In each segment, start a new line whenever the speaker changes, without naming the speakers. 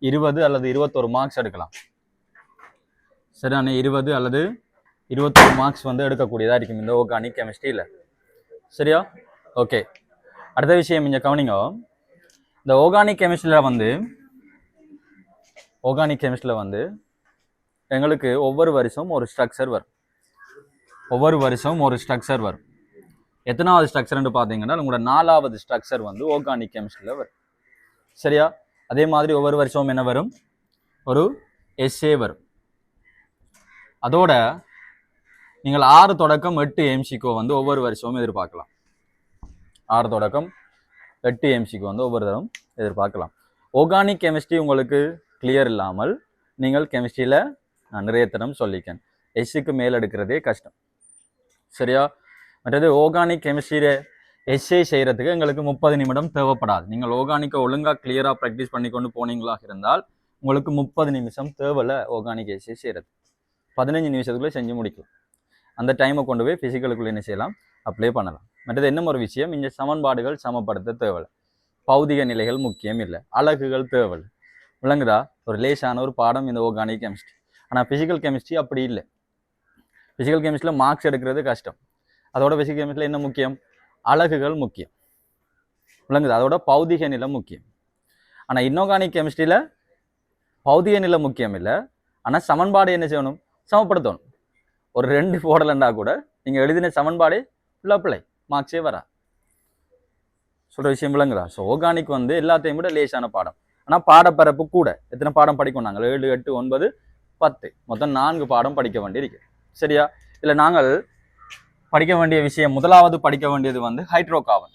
20 அல்லது 21 மார்க்ஸ் எடுக்கலாம். சரிதானே? 20 அல்லது 21 மார்க்ஸ் வந்து எடுக்கக்கூடியதாக இருக்கும் இந்த ஆர்கானிக் கெமிஸ்ட்ரியில். சரியா? ஓகே. அடுத்த விஷயம் இங்கே கவனிங்க. இந்த ஆர்கானிக் கெமிஸ்ட்ரியில் வந்து எங்களுக்கு ஒவ்வொரு வருஷம் ஒரு ஸ்ட்ரக்சர் வரும். எத்தனாவது ஸ்ட்ரக்சர்னு பார்த்தீங்கன்னா உங்களோட 4வது ஸ்ட்ரக்சர் வந்து ஆர்கானிக் கெமிஸ்ட்ரியில் வரும். சரியா? அதே மாதிரி ஒவ்வொரு வருஷமும் என்ன வரும்? ஒரு எஸ்ஏ வரும். அதோட நீங்கள் 6 தொடக்கம் 8 எம்சிக்கோ வந்து ஒவ்வொரு வருஷமும் எதிர்பார்க்கலாம். 6 தொடக்கம் 8 எம்சிக்கோ வந்து ஒவ்வொரு தரம் எதிர்பார்க்கலாம். ஆர்கானிக் கெமிஸ்ட்ரி உங்களுக்கு கிளியர் இல்லாமல் நீங்கள் கெமிஸ்ட்ரியில் நான் நிறைய தரம் சொல்லிக்கேன். எஸ்ஸுக்கு மேல் எடுக்கிறதே கஷ்டம். சரியா? மற்றது ஆர்கானிக் கெமிஸ்ட்ரியில் எஸ்ஏ செய்கிறதுக்கு எங்களுக்கு 30 நிமிடம் தேவைப்படாது. நீங்கள் ஆர்கானிக்கை ஒழுங்காக கிளியராக ப்ராக்டிஸ் பண்ணி கொண்டு போனீங்களாக இருந்தால் உங்களுக்கு 30 நிமிஷம் தேவையில்லை ஆர்கானிக் எஸ்ஏ செய்கிறது. 15 நிமிஷத்துக்குள்ளே செஞ்சு முடிக்கலாம். அந்த டைமை கொண்டு போய் ஃபிசிக்கலுக்குள்ளே என்ன செய்யலாம்? அப்ளை பண்ணலாம். மற்றது என்ன ஒரு விஷயம், இந்த சமன்பாடுகள் சமப்படுத்த தேவையில்லை. பௌதிக நிலைகள் முக்கியம் இல்லை, அலகுகள் தேவையில்லை. விளங்குதா? ஒரு லேசான ஒரு பாடம் இந்த ஆர்கானிக் கெமிஸ்ட்ரி. ஆனால் ஃபிசிக்கல் கெமிஸ்ட்ரி அப்படி இல்லை. ஃபிசிக்கல் கெமிஸ்ட்ரியில் மார்க்ஸ் எடுக்கிறது கஷ்டம். அதோட ஃபிசிக்கல் கெமிஸ்ட்ரியில் என்ன முக்கியம்? அலகுகள் முக்கியம். விளங்குது? அதோட பௌதிக நிலை முக்கியம். ஆனால் இன்ஆர்கானிக் கெமிஸ்ட்ரியில் பௌதிக நிலை முக்கியம் இல்லை, ஆனால் சமன்பாடு என்ன செய்யணும்? சமப்படுத்தணும். ஒரு 2 போடலண்டா கூட நீங்கள் எழுதின சமன்பாடே ஃபுல்லாக பிள்ளை மார்க்ஸே வரா. சொல்கிற விஷயம் விளங்குதா? ஸோ ஆர்கானிக் வந்து எல்லாத்தையும் விட லேசான பாடம். ஆனால் பாடப்பரப்பு கூட. எத்தனை பாடம் படிக்கும் நாங்கள்? 7, 8, 9, 10 மொத்தம் 4 பாடம் படிக்க வேண்டியிருக்கு. சரியா? இல்லை நாங்கள் படிக்க வேண்டிய விஷயம், முதலாவது படிக்க வேண்டியது வந்து ஹைட்ரோகார்பன்.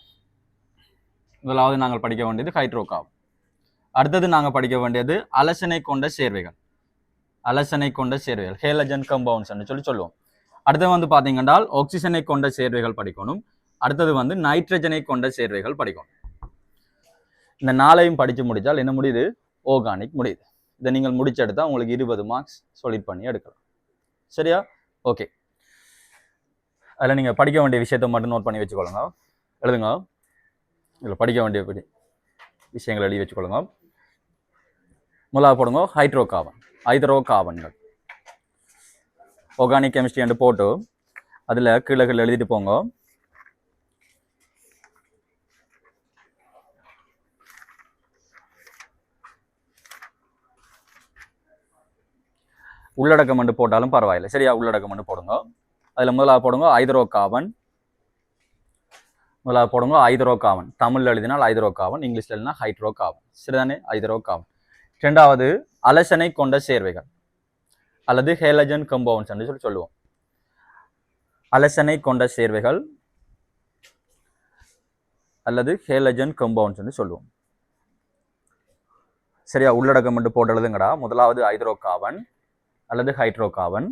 நாங்கள் படிக்க வேண்டியது ஹைட்ரோகார்பன். அடுத்தது நாங்கள் படிக்க வேண்டியது அலசனை கொண்ட சேர்வைகள். ஹேலஜன் கம்பவுண்ட்ஸ் சொல்லுவோம். அடுத்தது வந்து பார்த்தீங்கன்னா ஆக்சிஜனை கொண்ட சேர்வைகள் படிக்கணும். அடுத்தது வந்து நைட்ரஜனை கொண்ட சேர்வைகள் படிக்கணும். இந்த 4ஐயும் படித்து முடித்தால் என்ன முடியுது? ஆர்கானிக் முடியுது. இதை நீங்கள் முடிச்செடுத்தா உங்களுக்கு 20 மார்க்ஸ் சாலிட் பண்ணி எடுக்கலாம். சரியா? ஓகே. அதில் நீங்கள் படிக்க வேண்டிய விஷயத்தை மட்டும் நோட் பண்ணி வச்சுக்கொள்ளுங்க. எழுதுங்க. இதில் படிக்க வேண்டிய விஷயங்கள் எழுதி வச்சுக்கொள்ளுங்க. முதலாக போடுங்க ஹைட்ரோகார்பன்கள். ஆர்கானிக் கெமிஸ்ட்ரி என்று போட்டு அதில் கீழே எழுதிட்டு போங்க. உள்ளடக்கம் என்று போட்டாலும் பரவாயில்லை. சரியா? உள்ளடக்கம் என்று போடுங்க. அதில் முதலாக போடுங்க ஹைட்ரோகார்பன். தமிழில் எழுதினால் ஹைட்ரோகார்பன், இங்கிலீஷில் எழுதினா ஹைட்ரோகார்பன். சரிதானே? ஹைட்ரோகார்பன். 2வது அலசனை கொண்ட சேர்வைகள் அல்லது ஹேலஜன் கம்பவுண்ட்ஸ் என்று சொல்லுவோம். அலசனை கொண்ட சேர்வைகள் அல்லது ஹேலஜன் கம்பவுண்ட்ஸ் என்று சொல்லுவோம். சரியா? உள்ளடக்கம் என்று போட்டு எழுதுங்கடா. முதலாவது ஹைட்ரோகார்பன் அல்லது ஹைட்ரோகார்பன்.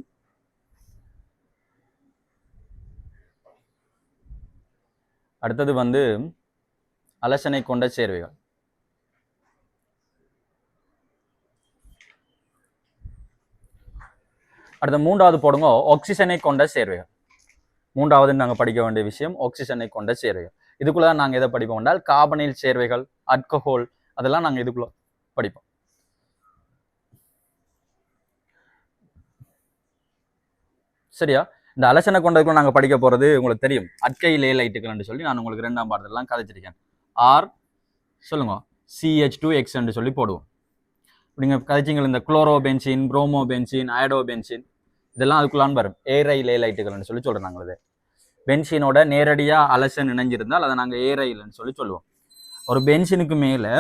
அடுத்தது வந்து அலசனை கொண்ட சேர்வைகள். அடுத்த 3வது போடுங்க ஆக்சிஜனை கொண்ட சேர்வைகள். 3வது நாங்கள் படிக்க வேண்டிய விஷயம் ஆக்சிஜனை கொண்ட சேர்வைகள். இதுக்குள்ள தான் நாங்கள் எதை படிப்போம் என்றால் கார்பனைல் சேர்வைகள், ஆல்கஹால், அதெல்லாம் நாங்கள் இதுக்குள்ள படிப்போம். சரியா? இந்த அலசனை கொண்டதுக்குள்ள நாங்கள் படிக்க போகிறது உங்களுக்கு தெரியும். அட்கைல் லேலைட்டுகள் சொல்லி நான் உங்களுக்கு 2ஆம் பாடத்தெல்லாம் கதைச்சிருக்கேன். சொல்லுங்க CH2X என்று சொல்லி போடுவோம். நீங்கள் கதைச்சிங்கள் இந்த குளோரோபென்சின், புரோமோபென்சின், அயோடோபென்சின் இதெல்லாம் அதுக்குள்ளான்னு வரும். ஏரைல் லேலைட்டுகள்னு சொல்லி சொல்கிறோம் நாங்கள். இது பென்சினோட நேரடியாக அலசன் இணைஞ்சிருந்தால் அதை நாங்கள் ஏரைல்னு சொல்லி சொல்லுவோம். ஒரு பென்சினுக்கு மேலே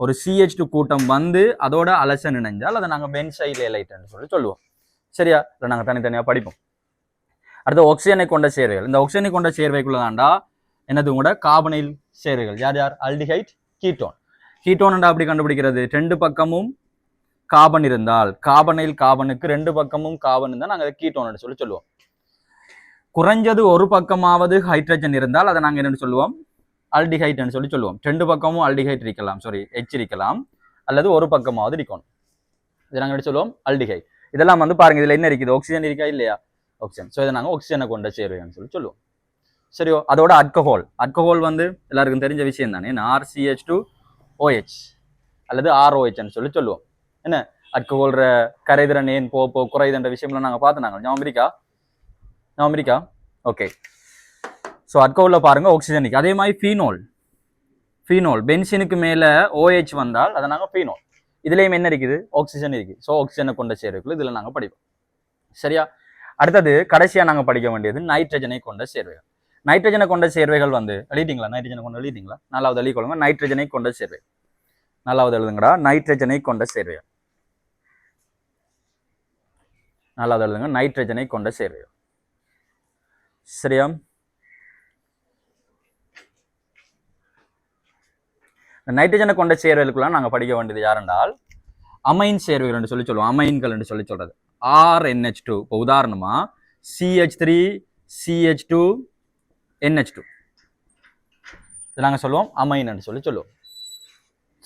ஒரு CH2 கூட்டம் வந்து அதோட அலசன் இணைஞ்சால் அதை நாங்கள் பென்சைல் லேலைட்டுன்னு சொல்லி சொல்லுவோம். சரியா? இல்லை நாங்கள் தனித்தனியாக படிப்போம். அடுத்து ஆக்சிஜனை கொண்ட சேர்வைகள். இந்த ஆக்சிஜனை கொண்ட சேர்வைக்குள்ள தாண்டா என்னது கூட கார்பனைல் சேர்வைகள். யார்? Aldehyde, ketone. கீட்டோன் அப்படி கண்டுபிடிக்கிறது? 2 பக்கமும் கார்பன் இருந்தால், கார்பனைல் கார்பனுக்கு 2 பக்கமும் கார்பன் இருந்தால் நாங்கள் அதை கீட்டோன் சொல்லி சொல்லுவோம். குறைஞ்சது ஒரு பக்கமாவது ஹைட்ரஜன் இருந்தால் அதை நாங்கள் என்னென்னு சொல்லுவோம்? ஆல்டிஹைட்னு சொல்லி சொல்லுவோம். 2 பக்கமும் ஆல்டிஹைட் இருக்கலாம், H இருக்கலாம், அல்லது ஒரு பக்கமாவது இருக்கணும். இதை நாங்கள் எப்படி சொல்லுவோம்? ஆல்டிஹைட். இதெல்லாம் வந்து பாருங்க, இதில் என்ன இருக்குது? ஆக்சிஜன் இருக்கா இல்லையா? ஆக்சிஜன். ஸோ இதை நாங்கள் ஆக்சிஜனை கொண்ட சேர்வைன்னு சொல்லி சொல்லுவோம். சரியோ? அதோட ஆல்கஹால் வந்து எல்லாருக்கும் தெரிஞ்ச விஷயம் தானே. RCH2OH. அல்லது ROH சொல்லி சொல்லுவோம். என்ன அல்கஹால்ற கரைதிறன் ஏன் போ குறையுதுன்ற விஷயம்லாம் நாங்கள் பார்த்துனாங்க. ஞாபகம் இருக்கா? ஓகே. ஸோ அல்கஹாலில் பாருங்க ஆக்சிஜனிக். அதே மாதிரி ஃபீனோல் பென்சினுக்கு மேலே OH வந்தால் அதை நாங்கள் ஃபீனோல். இதுலேயும் என்ன இருக்குது? ஆக்சிஜன் இருக்குது. ஸோ ஆக்சிஜனை கொண்ட சேர்வைகள் இதில் நாங்கள் படிப்போம். சரியா? அடுத்தது கடைசியாக நாங்கள் படிக்க வேண்டியது நைட்ரஜனை கொண்ட சேர்வைகள். நைட்ரஜனை கொண்ட சேர்வைகள் வந்து எழுதிட்டீங்களா? நைட்ரஜனை கொண்டு எழுதிட்டீங்களா? 4வது எழுதிக்கொள்ளுங்க. நைட்ரஜனை கொண்ட சேர்வை 4வது எழுதுங்கடா. நைட்ரஜனை கொண்ட சேர்வைகள் 4வது எழுதுங்க. நைட்ரஜனை கொண்ட சேர்வைகள். சரியா? நைட்ரஜனை கொண்ட சேர்வைகளுக்குள்ள நாங்கள் படிக்க வேண்டியது யாரென்றால் அமைன் சேர்வைகள் என்று சொல்லி சொல்லுவோம். அமைன்கள் என்று சொல்லி சொல்றது RNH2. இப்போ உதாரணமா CH3 CH2 NH2 இது நாங்கள் சொல்லுவோம் அமைன் என்று சொல்லி சொல்லுவோம்.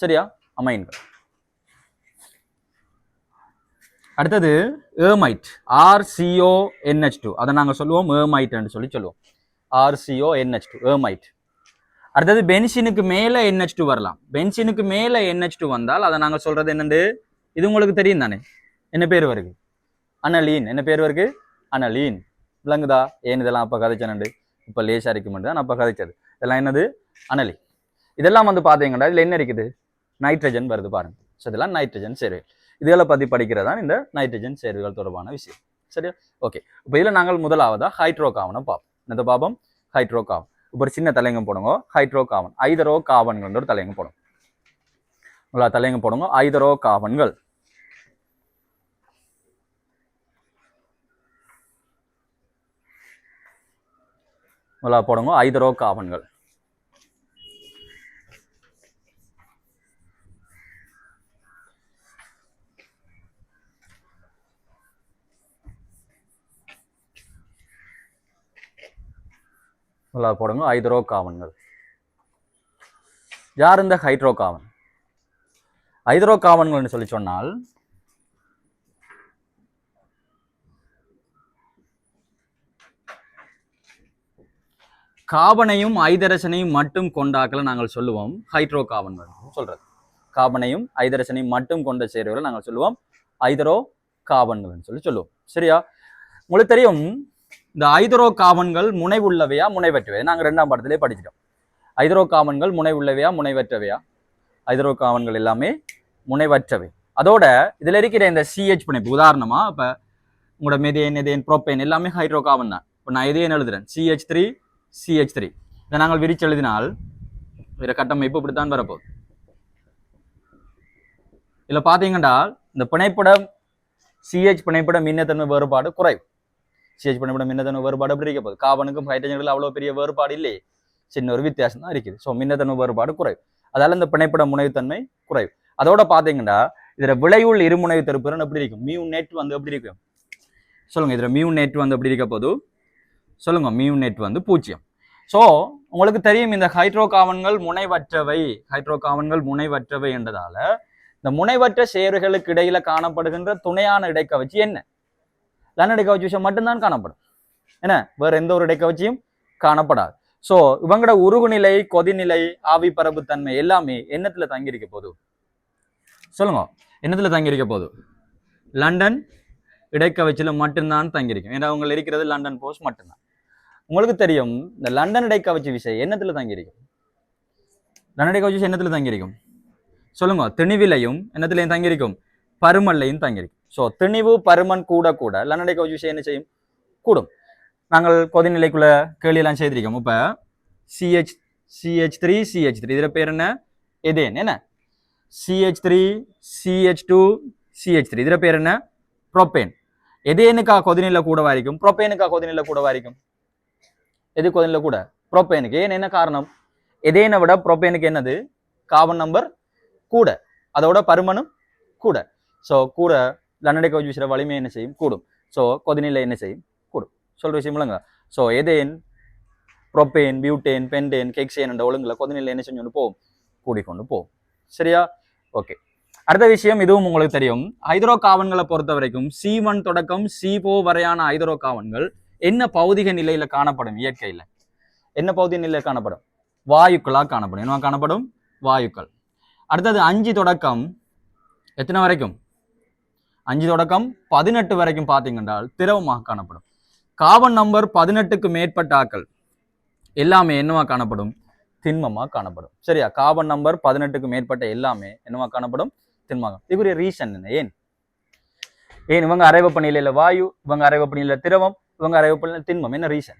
சரியா? அமைன்கள். அடுத்தது ஏமைட் RCONH2 அதை நாங்கள் சொல்லுவோம் ஏமைட் என்று சொல்லி சொல்லுவோம். RCONH2 amide. அடுத்தது பென்சினுக்கு மேலே NH2 வரலாம். பென்சினுக்கு மேலே NH2 வந்தால் அதை நாங்கள் சொல்றது என்னண்டு இது உங்களுக்கு தெரியும் தானே? என்ன பேர் வருது? அனலீன். என்ன பேர் வருது? அனலீன். விளங்குதா? ஏன் இதெல்லாம் அப்போ கதைச்சனண்டு இப்போ லேசாக இருக்க மாட்டேன். அப்போ கதைச்சது இதெல்லாம் என்னது? அனலீன். இதெல்லாம் வந்து பார்த்தீங்கன்னா இதில் என்ன இருக்குது? நைட்ரஜன் வருது பாருங்க. ஸோ இதெல்லாம் நைட்ரஜன் சேர்வைகள். இதுகளை பற்றி படிக்கிறதா இந்த நைட்ரஜன் சேர்வைகள் தொடர்பான விஷயம். சரியா? ஓகே. இப்போ இதில் நாங்கள் முதலாவதா ஹைட்ரோ கார்பனை பார்ப்போம். இந்த பாபம் ஹைட்ரோ கார்பன். இப்போ ஒரு சின்ன தலையங்கம் போடுங்க. ஹைட்ரோ கார்பன் ஐதரோ கார்பன்கள் ஒரு தலையங்கம் போடுங்க. தலையங்கம் போடுங்க. ஐதரோ கார்பன்கள். போடுங்க. ஐதரோ கார்பன்கள். போடுங்க. ஹைட்ரோ கார்பன்கள். யார் இந்த ஹைட்ரோ கார்பன்? ஹைட்ரோ கார்பன்கள் சொல்லி சொன்னால் கார்பனையும் ஐதரசனையும் மட்டும் கொண்டாக்களை நாங்கள் சொல்லுவோம் ஹைட்ரோ கார்பன்கள் சொல்றது. கார்பனையும் ஐதரசனையும் மட்டும் கொண்ட சேர்வைகளை நாங்கள் சொல்லுவோம் ஹைட்ரோ கார்பன்கள் சொல்லி சொல்லுவோம். சரியா? உங்களுக்கு தெரியும் இந்த ஐதரோ கார்பன்கள் முனைவுள்ளவையா முனைவற்றவையா? நாங்கள் 2ஆம் பாடத்திலே படிச்சிட்டோம். ஐதரோ கார்பன்கள் முனைவுள்ளவையா முனைவற்றவையா? ஐதரோ கார்பன்கள் எல்லாமே முனைவற்றவை. அதோட இதுல இருக்கிற இந்த CH பிணைப்பு உதாரணமா இப்ப உங்களோட மெதேன் புரோப்பேன் எல்லாமே ஹைட்ரோ கார்பன் தான். இப்போ நான் எதையும் எழுதுறேன் CH3 இதை நாங்கள் விரிச்சு எழுதினால் இதில் கட்டமைப்பு இப்படித்தான் வரப்போகுது. இதுல பாத்தீங்கன்னா இந்த பிணைப்படம் CH பிணைப்படம் மின்னத்தன்மை வேறுபாடு குறைவு. CH பிணைப்படம் மின்னத்தன்மை வேறுபாடு எப்படி இருக்க போகுது? கார்பனுக்கும் ஹைட்ரஜனுக்கும் அவ்வளோ பெரிய வேறுபாடு இல்லையே, சின்ன ஒரு வித்தியாசம் தான் இருக்குது. ஸோ மின்னத்தன்மை வேறுபாடு குறைவு. அதால இந்த பிணைப்பட முனைவுத்தன்மை குறைவு. அதோட பாத்தீங்கன்னா இதுல விளைவுள் இருமுனைவு திருப்புறன் எப்படி இருக்கும்? மியூ நெட் வந்து எப்படி இருக்கும் சொல்லுங்க. இதுல மியூ நெட் வந்து எப்படி இருக்க போது சொல்லுங்க. மியூ நெட் வந்து 0. ஸோ உங்களுக்கு தெரியும் இந்த ஹைட்ரோ கார்பன்கள் முனைவற்றவை என்றதால இந்த முனைவற்ற சேர்வைகளுக்கு இடையில காணப்படுகின்ற துணையான இடைக்கவச்சி என்ன? லன் இடைக்கவச்சி விஷயம் மட்டும்தான் காணப்படும். என்ன வேற எந்த ஒரு இடைக்கவச்சியும் காணப்படாது. ஸோ இவங்களோட உருகுநிலை, கொதிநிலை, ஆவி பரப்பு தன்மை எல்லாமே என்னத்துல தங்கியிருக்க போது சொல்லுங்க. என்னத்துல தங்கியிருக்க போது? லண்டன் இடைக்கவச்சியில மட்டும்தான் தங்கியிருக்கும். ஏன்னா அவங்க இருக்கிறது லண்டன் போஸ்ட் மட்டும்தான். உங்களுக்கு தெரியும் இந்த லண்டன் இடைக்கவச்சி விஷயம் என்னத்துல தங்கியிருக்கும்? லண்டன் இடைக்கவச்சி என்னத்துல தங்கியிருக்கும் சொல்லுங்க. திணிவிலையும் என்னத்திலையும் தங்கியிருக்கும்? பருமல்லையும் தங்கியிருக்கும். ஸோ திணிவு பருமன் கூட கூட லண்டன் இடைக்கவச்சி விஷயம் என்ன செய்யும்? கூடும். நாங்கள் கொதிநிலைக்குள்ள கேள்வியெல்லாம் செய்திருக்கோம். இப்ப CH3 இதுல பேர் என்ன? எதேன். என்ன CH3 CH2 CH3 இதுல பேர் என்ன? புரோப்பேன். எதேனுக்கா கொதிநிலை கூடவா இருக்கும்? புரோப்பேனுக்கா கொதிநிலை கூடவா இருக்கும்? எது கொதிநிலை கூட? புரோப்பேனுக்கு. ஏன் என்ன காரணம்? எதேனை விட புரோப்பேனுக்கு என்னது? கார்பன் நம்பர் கூட, அதோட பருமனும் கூட. ஸோ கூட லண்டன் இடைக்கவச்சி விஷய வலிமை என்ன செய்யும்? கூடும். ஸோ கொதிநிலை என்ன செய்யும்? கூடும். சொல்ற விஷயம் இல்லைங்க. ஸோ எதேன், புரோப்பேன், பியூட்டேன், பென்டேன், கெக்சேன் என்ற ஒழுங்குல கொதிநிலை என்ன செஞ்சு போகும்? கூடிக்கொண்டு போகும். சரியா? ஓகே. அடுத்த விஷயம் இதுவும் உங்களுக்கு தெரியும். ஹைட்ரோ கார்பன்களை பொறுத்த வரைக்கும் C1 தொடக்கம் C4 வரையான ஹைட்ரோ கார்பன்கள் என்ன பௌதிக நிலையில காணப்படும்? இயற்கையில என்ன பௌதிக நிலையில காணப்படும்? வாயுக்களா காணப்படும். என்ன காணப்படும்? வாயுக்கள். அடுத்தது 5 தொடக்கம் எத்தனை வரைக்கும் 5 தொடக்கம் 18 வரைக்கும் பார்த்தீங்கன்றால் திரவமாக காணப்படும். கார்பன் நம்பர் 18க்கு மேற்பட்ட ஆக்கள் எல்லாமே என்னவா காணப்படும், திண்மமாக காணப்படும். சரியா, கார்பன் நம்பர் 18க்கு மேற்பட்ட எல்லாமே என்னவா காணப்படும், திண்மமாக. இதுக்குரிய ரீசன் என்ன, ஏன் இவங்க அரை வெப்பநிலையில வாயு, இவங்க அரை வெப்பநிலையில திரவம், இவங்க அரை வெப்பநிலையில திண்மம், என்ன ரீசன்,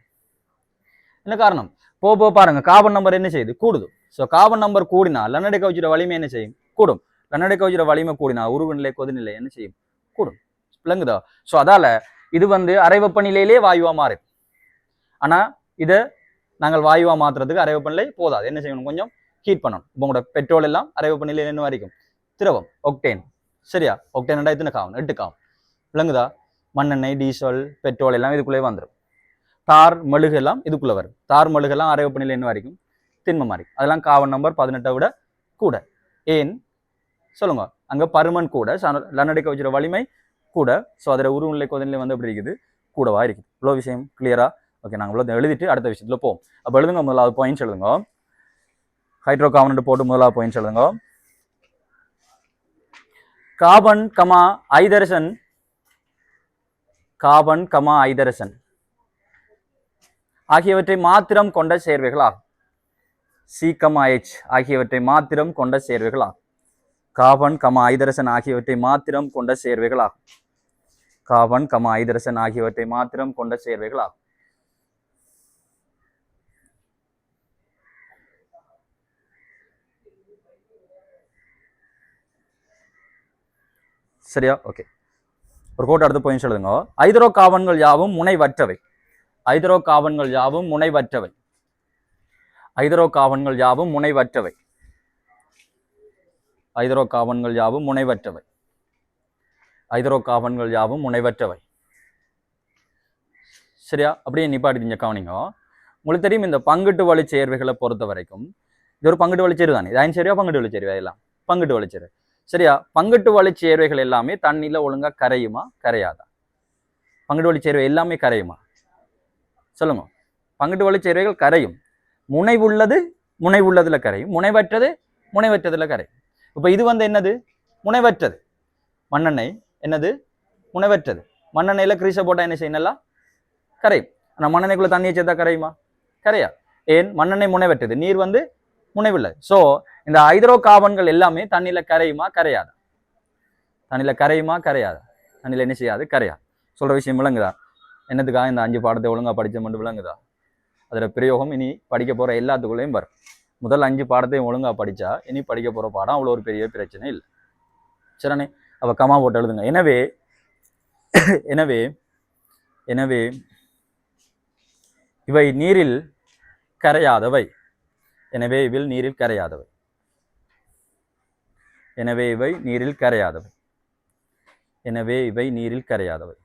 என்ன காரணம்? போக பாருங்க கார்பன் நம்பர் என்ன செய்யுது, கூடுது. ஸோ கார்பன் நம்பர் கூடினா லன்னடை கவுச்சியோட வலிமை என்ன செய்யும், கூடும். லன்னடை கவுச்சியோட வலிமை கூடினா உருகுநிலை கொதிநிலை என்ன செய்யும், கூடும். விளங்குதா? ஸோ அதால இது அரை வெப்பநிலையிலே வாயுவா மாறும். ஆனா இதை நாங்கள் வாயுவா மாத்துறதுக்கு அரை வெப்பநிலை போதாது, என்ன செய்யணும், கொஞ்சம் ஹீட் பண்ணணும். இப்போ உங்களோட பெட்ரோல் எல்லாம் அரை வெப்பநிலையில் என்ன வரைக்கும், திரவம், ஒக்டேன். சரியா, ஒக்டேன் எத்தனை காவும், 8 காவும். விளங்குதா? மண்ணெண்ணெய், டீசல், பெட்ரோல் எல்லாம் இதுக்குள்ளே வந்துடும். தார் மெழுகு எல்லாம் இதுக்குள்ள வரும். தார் மெழுகு எல்லாம் அரை வெப்பநிலை என்ன வரைக்கும், திண்மம் மாதிரி. அதெல்லாம் கார்பன் நம்பர் 18 விட கூட. ஏன் சொல்லுங்க, அங்க பருமன் கூட, லன்னடை கவுச்சியோட வலிமை கூட. ஸோ அதில் உருநிலை கொதிநிலை எப்படி இருக்குது, கூடவா இருக்குது. இவ்வளோ விஷயம் கிளியரா? ஓகே, நாங்கள் இவ்வளோ எழுதிட்டு அடுத்த விஷயத்துல போவோம். அப்போ எழுதுங்க, முதலாவது பாயிண்ட்ஸ் எழுதுங்க. ஹைட்ரோ கார்பன் போட்டு முதலாவது பாயிண்ட்ஸ் எழுதுங்க. கார்பன் கமா ஐதரசன், கார்பன் கமா ஐதரசன் ஆகியவற்றை மாத்திரம் கொண்ட சேர்வைகளாகும். C,H ஆகியவற்றை மாத்திரம் கொண்ட சேர்வைகளாகும். கார்பன் கமா ஐதரசன் ஆகியவற்றை மாத்திரம் கொண்ட சேர்வைகளாகும். கார்பன் கமா ஐதரசன் ஆகியவற்றை மாத்திரம் கொண்ட சேர்வைகளாகும். சரியா? ஓகே, ஒரு கோட் அடுத்த பாயிண்ட் எழுதுங்க. ஹைட்ரோ கார்பன்கள் யாவும் முனைவற்றவை. ஹைட்ரோ கார்பன்கள் யாவும் முனைவற்றவை. ஹைட்ரோ கார்பன்கள் யாவும் முனைவற்றவை. ஹைட்ரோ கார்பன்கள் யாவும் முனைவற்றவை. ஹைட்ரோ கார்பன்கள் யாவும் முனைவற்றவை. சரியா? அப்படியே நிப்பாட்டிங்க, கவனிங்க. உங்களுக்கு தெரியும், இந்த பங்கிட்டு வழி சேர்வைகளை பொறுத்த வரைக்கும் இது ஒரு பங்கிட்டு வழி சேர்வு தானே. இது சரியா, பங்கிட்டு வழி சேர்வை எல்லாம் பங்கிட்டு வழி சேர்வை. சரியா, பங்கிட்டு வழி சேர்வைகள் எல்லாமே தண்ணியில ஒழுங்கா கரையுமா, கரையாதா? பங்கிட்டு வழி சேர்வை எல்லாமே கரையுமா, சொல்லுங்க. பங்கிட்டு வழி சேர்வைகள் கரையும். முனைவுள்ளது முனைவுள்ளதுல கரையும், முனைவற்றது முனைவற்றதுல கரையும். இப்ப இது என்னது, முனைவற்றது. மண்ணெண்ணெய் என்னது, முனைவற்றது. மண்ணெண்ணெயில கிரீச போட்டா என்ன செய்யணும், கரையும். ஆனா மண்ணெண்ணெய்க்குள்ள தண்ணியை சேர்த்தா கரையுமா, கரையா? ஏன், மண்ணெண்ணெய் முனைவற்றது, நீர் முனைவுள்ளது. சோ இந்த ஹைட்ரோ கார்பன்கள் எல்லாமே தண்ணியில கரையுமா, கரையாதா? தண்ணியில கரையுமா, கரையாதா? தண்ணியில என்ன செய்யாது, கரையாது. சொல்ற விஷயம் விளங்குதா? என்னதுக்காக இந்த 5 பாடத்தை ஒழுங்கா படிச்ச மட்டும் விளங்குதா? அதுல பிரயோகம் இனி படிக்க போற எல்லாத்துக்குள்ளேயும் வரும். முதல் 5 பாடத்தையும் ஒழுங்கா படிச்சா இனி படிக்க போற பாடம் அவ்வளோ ஒரு பெரிய பிரச்சனை இல்லை. சரிண்ணே? அப்ப கமா போட்டு எழுதுங்க. எனவே எனவே எனவே இவை நீரில் கரையாதவை. எனவே இவை நீரில் கரையாதவை. எனவே இவை நீரில் கரையாதவை. எனவே இவை நீரில் கரையாதவை.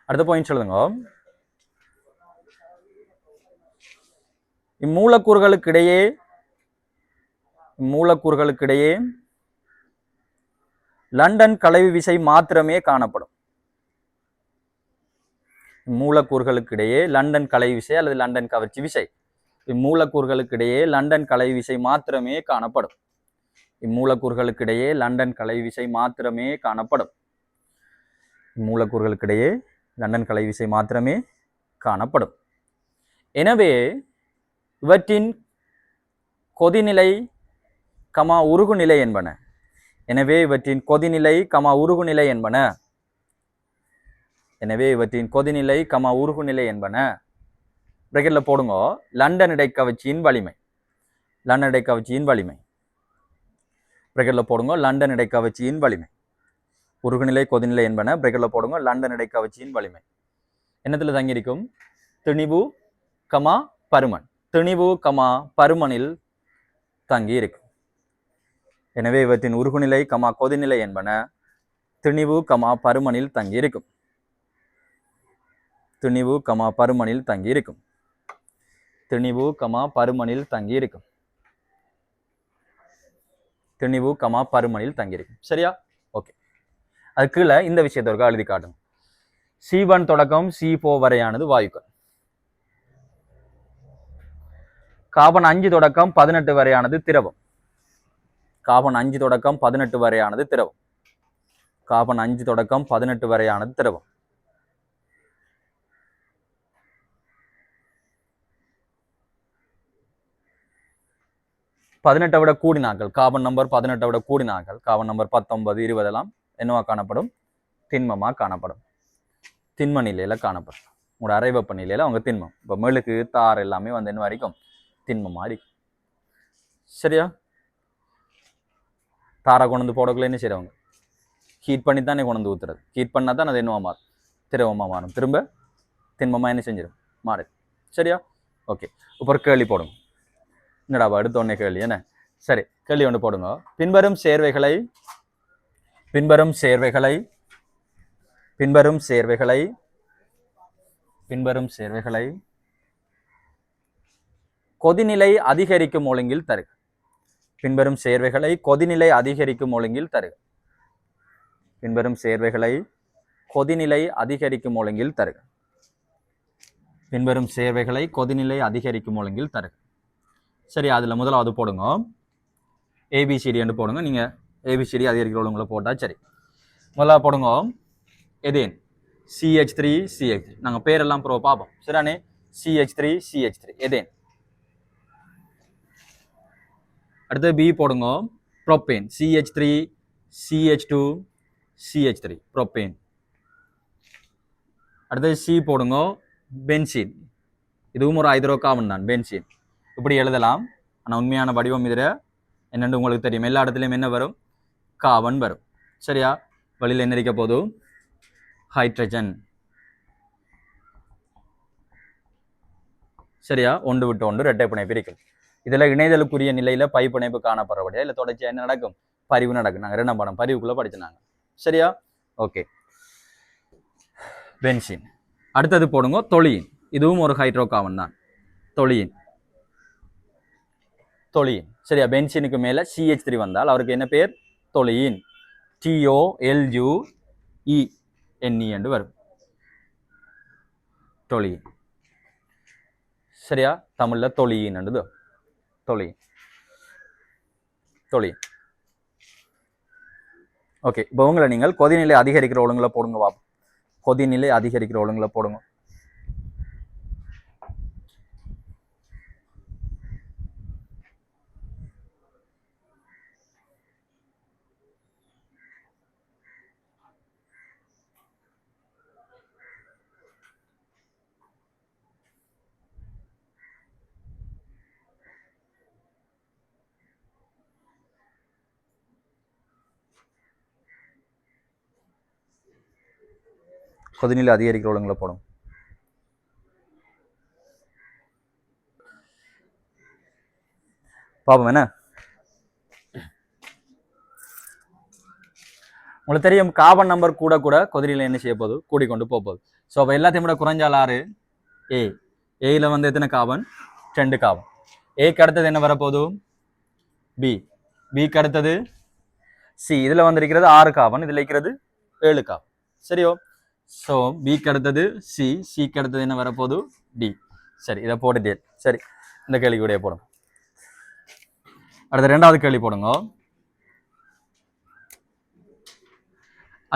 அடுத்த பாயிண்ட் சொல்லுங்க. இம்மூலக்கூறுகளுக்கிடையே லண்டன் கலவி விசை மாத்திரமே காணப்படும். இம்மூலக்கூறுகளுக்கிடையே லண்டன் கலவி விசை அல்லது லண்டன் கவர்ச்சி விசை. இம்மூலக்கூறுகளுக்கிடையே லண்டன் கலவி விசை மாத்திரமே காணப்படும். இம்மூலக்கூறுகளுக்கிடையே லண்டன் கலவி விசை மாத்திரமே காணப்படும். இம்மூலக்கூறுகளுக்கிடையே லண்டன் கலவி விசை மாத்திரமே காணப்படும். எனவே இவற்றின் கொதிநிலை கமா உருகுநிலை என்பன. எனவே இவற்றின் கொதிநிலை கமா உருகுநிலை என்பன. எனவே இவற்றின் கொதிநிலை கமா உருகுநிலை என்பன. பிரகெட்ல போடுங்க. லண்டன் இடைக்கவர்ச்சியின் வலிமை. லண்டன் இடைக்கவர்ச்சியின் வலிமை. பிரகெட்ல போடுங்க. லண்டன் இடைக்கவர்ச்சியின் வலிமை. உருகுநிலை கொதிநிலை என்பன. பிரகெட்ல போடுங்க. லண்டன் இடைக்கவர்ச்சியின் வலிமை. என்னத்துல தங்கியிருக்கும்? திணிவு கமா பருமன். திணிவு கமா பருமனில் தங்கி இருக்கும். எனவே இவற்றின் உருகுநிலை கமா கொதிநிலை என்பன திணிவு கமா பருமனில் தங்கி இருக்கும். திணிவு கமா பருமனில் தங்கி இருக்கும். திணிவு கமா பருமனில் தங்கி இருக்கும். திணிவு கமா பருமனில் தங்கி இருக்கும். சரியா? ஓகே. அது கீழே இந்த விஷயத்திற்கு எழுதி காட்டுங்க. C1 தொடக்கம் C4 வரையானது வாயுக்கள். கார்பன் 5 தொடக்கம் 18 வரையானது திரவம். கார்பன் 5 தொடக்கம் 18 வரையானது திரவம். கார்பன் 5 தொடக்கம் 18 வரையானது திரவம். பதினெட்டை விட கூடினாக்கள் கார்பன் நம்பர் 18 விட கூடினாக்கள் கார்பன் நம்பர் 19, 20 எல்லாம் என்னவா காணப்படும்? திண்மமா காணப்படும். திண்ம நிலையில காணப்படும். உங்களோட அரைவெப்ப நிலையில அவங்க திண்மம். இப்போ மெழுகு தார் எல்லாமே வந்து என்ன வரைக்கும் திண்மமா இருக்கும். சரியா? தாரை கொண்டு வந்து போடக்குள்ள என்ன செய்யறவங்க ஹீட் பண்ணி தானே கொண்டு வந்து ஊத்துறது. ஹீட் பண்ணா தான் அது என்னவா மாறும்? திரவமா மாறும். திரும்ப திண்மமா என்ன செஞ்சிடும்? மாறுது. சரியா? ஓகே. இப்போ ஒரு கேள்வி போடுங்க. என்னடா அடுத்த ஒன்னே கேள்வி என்ன? சரி, கேள்வி ஒன்று போடுங்க. பின்வரும் சேர்வைகளை பின்வரும் சேர்வைகளை பின்வரும் சேர்வைகளை பின்வரும் சேர்வைகளை கொதிநிலை அதிகரிக்கும் ஒழுங்கில் தருக. பின்வரும் சேர்வைகளை கொதிநிலை அதிகரிக்கும் ஒழுங்கில் தருக. பின்வரும் சேர்வைகளை கொதிநிலை அதிகரிக்கும் ஒழுங்கில் தருக. பின்வரும் சேர்வைகளை கொதிநிலை அதிகரிக்கும் ஒழுங்கில் தருக. சரி, அதுல முதலாவது போடுங்க. ஏபிசிடி என்று போடுங்க. நீங்க ஏபிசிடி அதிகரிக்கிற ஒழுங்குல போட்டா சரி. முதலாவது போடுங்க எதேன் CH3CH3. நாங்கள் பேரெல்லாம் ப்ரோ பார்ப்போம். சரிதானே? CH3CH3 எதேன். அடுத்து பி போடுங்க ப்ரோப்பேன் CH3CH2CH3 ப்ரோப்பேன். அடுத்து சி போடுங்க பென்சீன். இதுவும் ஒரு ஹைட்ரோ கார்பன் தான் பென்சீன். இப்படி எழுதலாம். ஆனால் உண்மையான வடிவம் இதில் என்னென்னு உங்களுக்கு தெரியும். எல்லா இடத்துலையும் என்ன வரும்? கார்பன் வரும். சரியா? வழியில் என்ன இருக்க போதும்? ஹைட்ரஜன். சரியா? ஒன்று விட்டு ஒன்று இரட்டை பிணைப்பு இருக்கும். இதுல இணைதலுக்குரிய நிலையில பை பிணைப்பு காணப்படுறபடியா இல்ல தொடர்ச்சியா என்ன நடக்கும்? பரிவு நடக்கும். நாங்க 2ஆம் பாடம் பரிவுக்குள்ள படிச்சுனாங்க. சரியா? ஓகே. பென்சீன். அடுத்தது போடுங்க தொலியின். இதுவும் ஒரு ஹைட்ரோ கார்பன் தான். தொலியின். தொலியின். சரியா? பென்சீனுக்கு மேல CH3 வந்தால் அவருக்கு என்ன பேர்? தொலியின். TOLUENE என்று வரும். தொலியின். சரியா? தமிழ்ல தொலியின் என்றது. தொலியின். தொலியின். ஓகே. இப்போ உங்களை நீங்கள் கொதிநிலை அதிகரிக்கிற ஒழுங்குல போடுங்க பாப்போம். கொதிநிலை அதிகரிக்கிற ஒழுங்குல போடுங்க. கொதிநிலை அதிகரிக்கிற ஒழுங்குல போடும். பாப்போம் என்ன? உங்களுக்கு தெரியும் கார்பன் நம்பர் கூட கூட கொதிநிலை என்ன செய்ய போகுது? கூடிக்கொண்டு போகுது. ஸோ அப்போ எல்லாத்தையும் விட குறைஞ்சால் ஆறு ஏ. ஏல வந்து எத்தனை கார்பன்? 2 கார்பன். ஏக்கு அடுத்தது என்ன வரப்போகுது? பி. பிக்கு அடுத்தது சி. இதுல வந்திருக்கிறது 6 கார்பன், இதுல இருக்கிறது 7 கார்பன். சரியோ? ஸோ பிக்கு அடுத்தது சி. சிக்கு அடுத்தது என்ன வரப்போகுது? டி. சரி, இதை போட்டுட்டே. சரி, இந்த கேள்விக்குடைய போடுங்க. அடுத்த 2வது கேள்வி போடுங்க.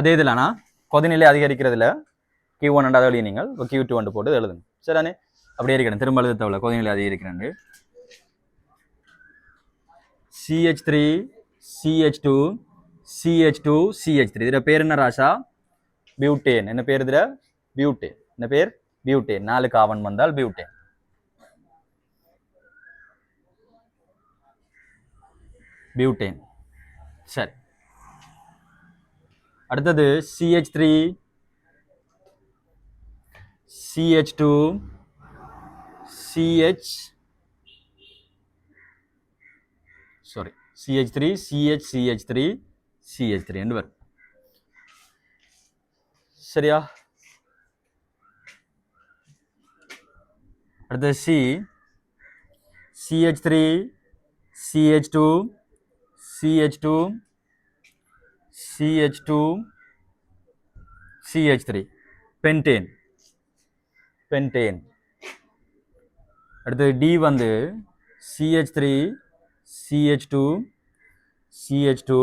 அதே இதுலனா கொதிநிலை அதிகரிக்கிறதுல Q1 ரெண்டாவது வழி நீங்கள் Q2 வந்து போட்டு எழுதுங்க. சரிதானே? அப்படியே இருக்கணும். திரும்ப எழுத தேவையில்ல. கொதிநிலை அதிகரிக்கிறேன். CH3 CH2 CH2 CH3. இதுல பேர் என்ன ராசா? பியூட்டேன். என்ன பேர் இதுல? பியூட்டேன். என்ன பேர்? பியூட்டேன். 4 கார்பன் வந்தால் பியூட்டேன். பியூட்டேன். சரி, அடுத்தது CH3 CH2 CH3 CH3 CH3 என்று வரும். சரியா? அடுத்தது C CH3 CH2 CH2 CH2 CH3 pentane. Pentane. அடுத்தது D வந்து CH3 CH2 CH2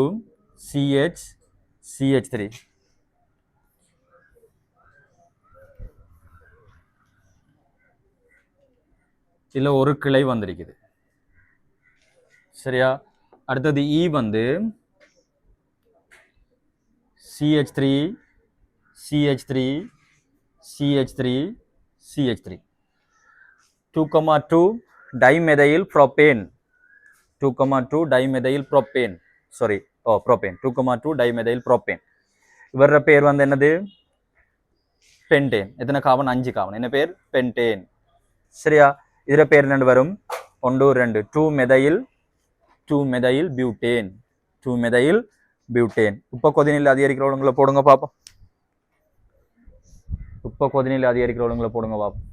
CH CH3. இதுல ஒரு கிளை வந்திருக்குது. சரியா? அடுத்தது E வந்து CH3 CH3 CH3 CH3 2,2 dimethyl propane 2,2 dimethyl propane sorry propane 2,2 dimethyl propane. இவர பேர் வந்து என்னது? பென்டேன். எத்தனை கார்பன்? 5 கார்பன். என்ன பேர்? பென்டேன். சரியா? இதுல பேர் என்ன வரும்? 1 2 2 methyl butane 2 methyl butane. உப்ப கொதிநிலை அதிகரிக்கிற ஒழுங்குல போடுங்க பாப்போம். உப்ப கொதிநிலை அதிகரிக்கிற ஒழுங்குல போடுங்க பாப்போம்.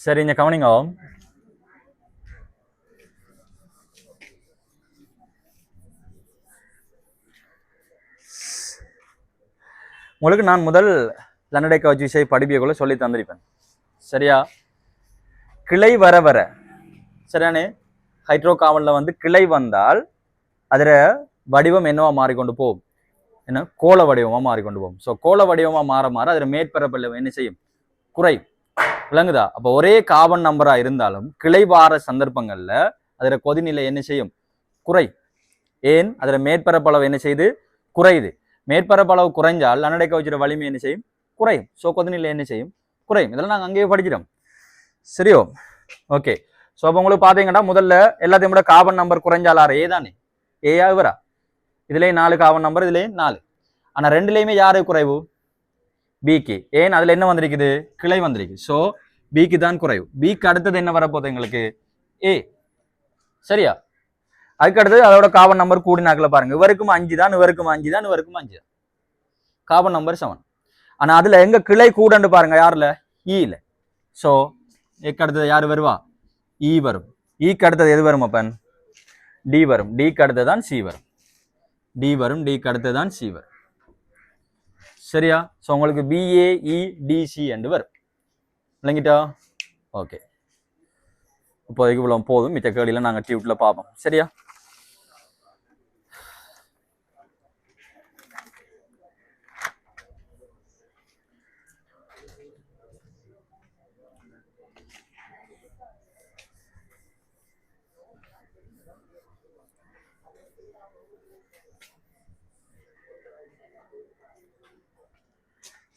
சரி, இங்க கவனிங்க. உங்களுக்கு நான் முதல் லன்னடை கவர்ச்சி விசை படிப்பியக்குள்ள சொல்லி தந்திருப்பேன். சரியா? கிளை வர வர சரியானே ஹைட்ரோ கார்பன்ல வந்து கிளை வந்தால் அதுல வடிவம் என்னவா மாறிக்கொண்டு போகும்? என்ன? கோள வடிவமா மாறிக்கொண்டு போகும். ஸோ கோள வடிவமா மாற மாற அதுல மேற்பரப்பில் என்ன செய்யும்? குறையும். விளங்குதா? அப்போ ஒரே கார்பன் நம்பரா இருந்தாலும் கிளை வார சந்தர்ப்பங்கள்ல அதுல கொதிநிலை என்ன செய்யும்? குறை. ஏன்? அதுல மேற்பரப்பளவு என்ன செய்யுது? குறையுது. மேற்பரப்பளவு குறைஞ்சால் லன்னடை கவர்ச்சியோட வலிமை என்ன செய்யும்? குறையும். ஸோ கொதிநிலை என்ன செய்யும்? குறையும். இதெல்லாம் நாங்கள் அங்கேயே படிக்கிறோம். சரியோ? ஓகே. ஸோ அப்போ உங்களுக்கு பார்த்தீங்கன்னா முதல்ல எல்லாத்தையும் விட கார்பன் நம்பர் குறைஞ்சால் ஆறு? ஏ தானே? ஏயா இவரா? இதுலேயும் 4 கார்பன் நம்பர், இதுலேயும் 4. ஆனால் ரெண்டுலேயுமே யாரு குறைவு? பிக்கு. ஏன்? அதுல என்ன வந்திருக்குது? கிளை வந்திருக்கு. ஸோ பிக்கு தான் குறைவு. பிக்கு அடுத்தது என்ன வரப்போகுது எங்களுக்கு? ஏ. சரியா? அதுக்கு அடுத்தது அதோட கார்பன் நம்பர் கூடினாக்கில் பாருங்க. இவருக்கும் 5 தான், இவருக்கும் 5 தான், இவருக்கும் 5 தான். Carbon number 7. ஆனா அதுல எங்க கிளை கூடன்னு பாருங்க. யாருல? ஈல. ஸோ ஏக்கு அடுத்தது யாரு வருவா? இ வரும். ஈக்கு அடுத்தது எது வரும் அப்பன்? டி வரும். டிக்கு அடுத்தது தான் சி வரும். டி வரும். டிக்கு அடுத்தது தான் சி வரும். சரியா? ஸோ உங்களுக்கு BAEDC என்று வரும். விளங்கிட்டா? ஓகே. இப்போதைக்கு இவ்வளோ போதும். மிச்ச கேள்வியில நாங்கள் டியூட்ல பார்ப்போம். சரியா?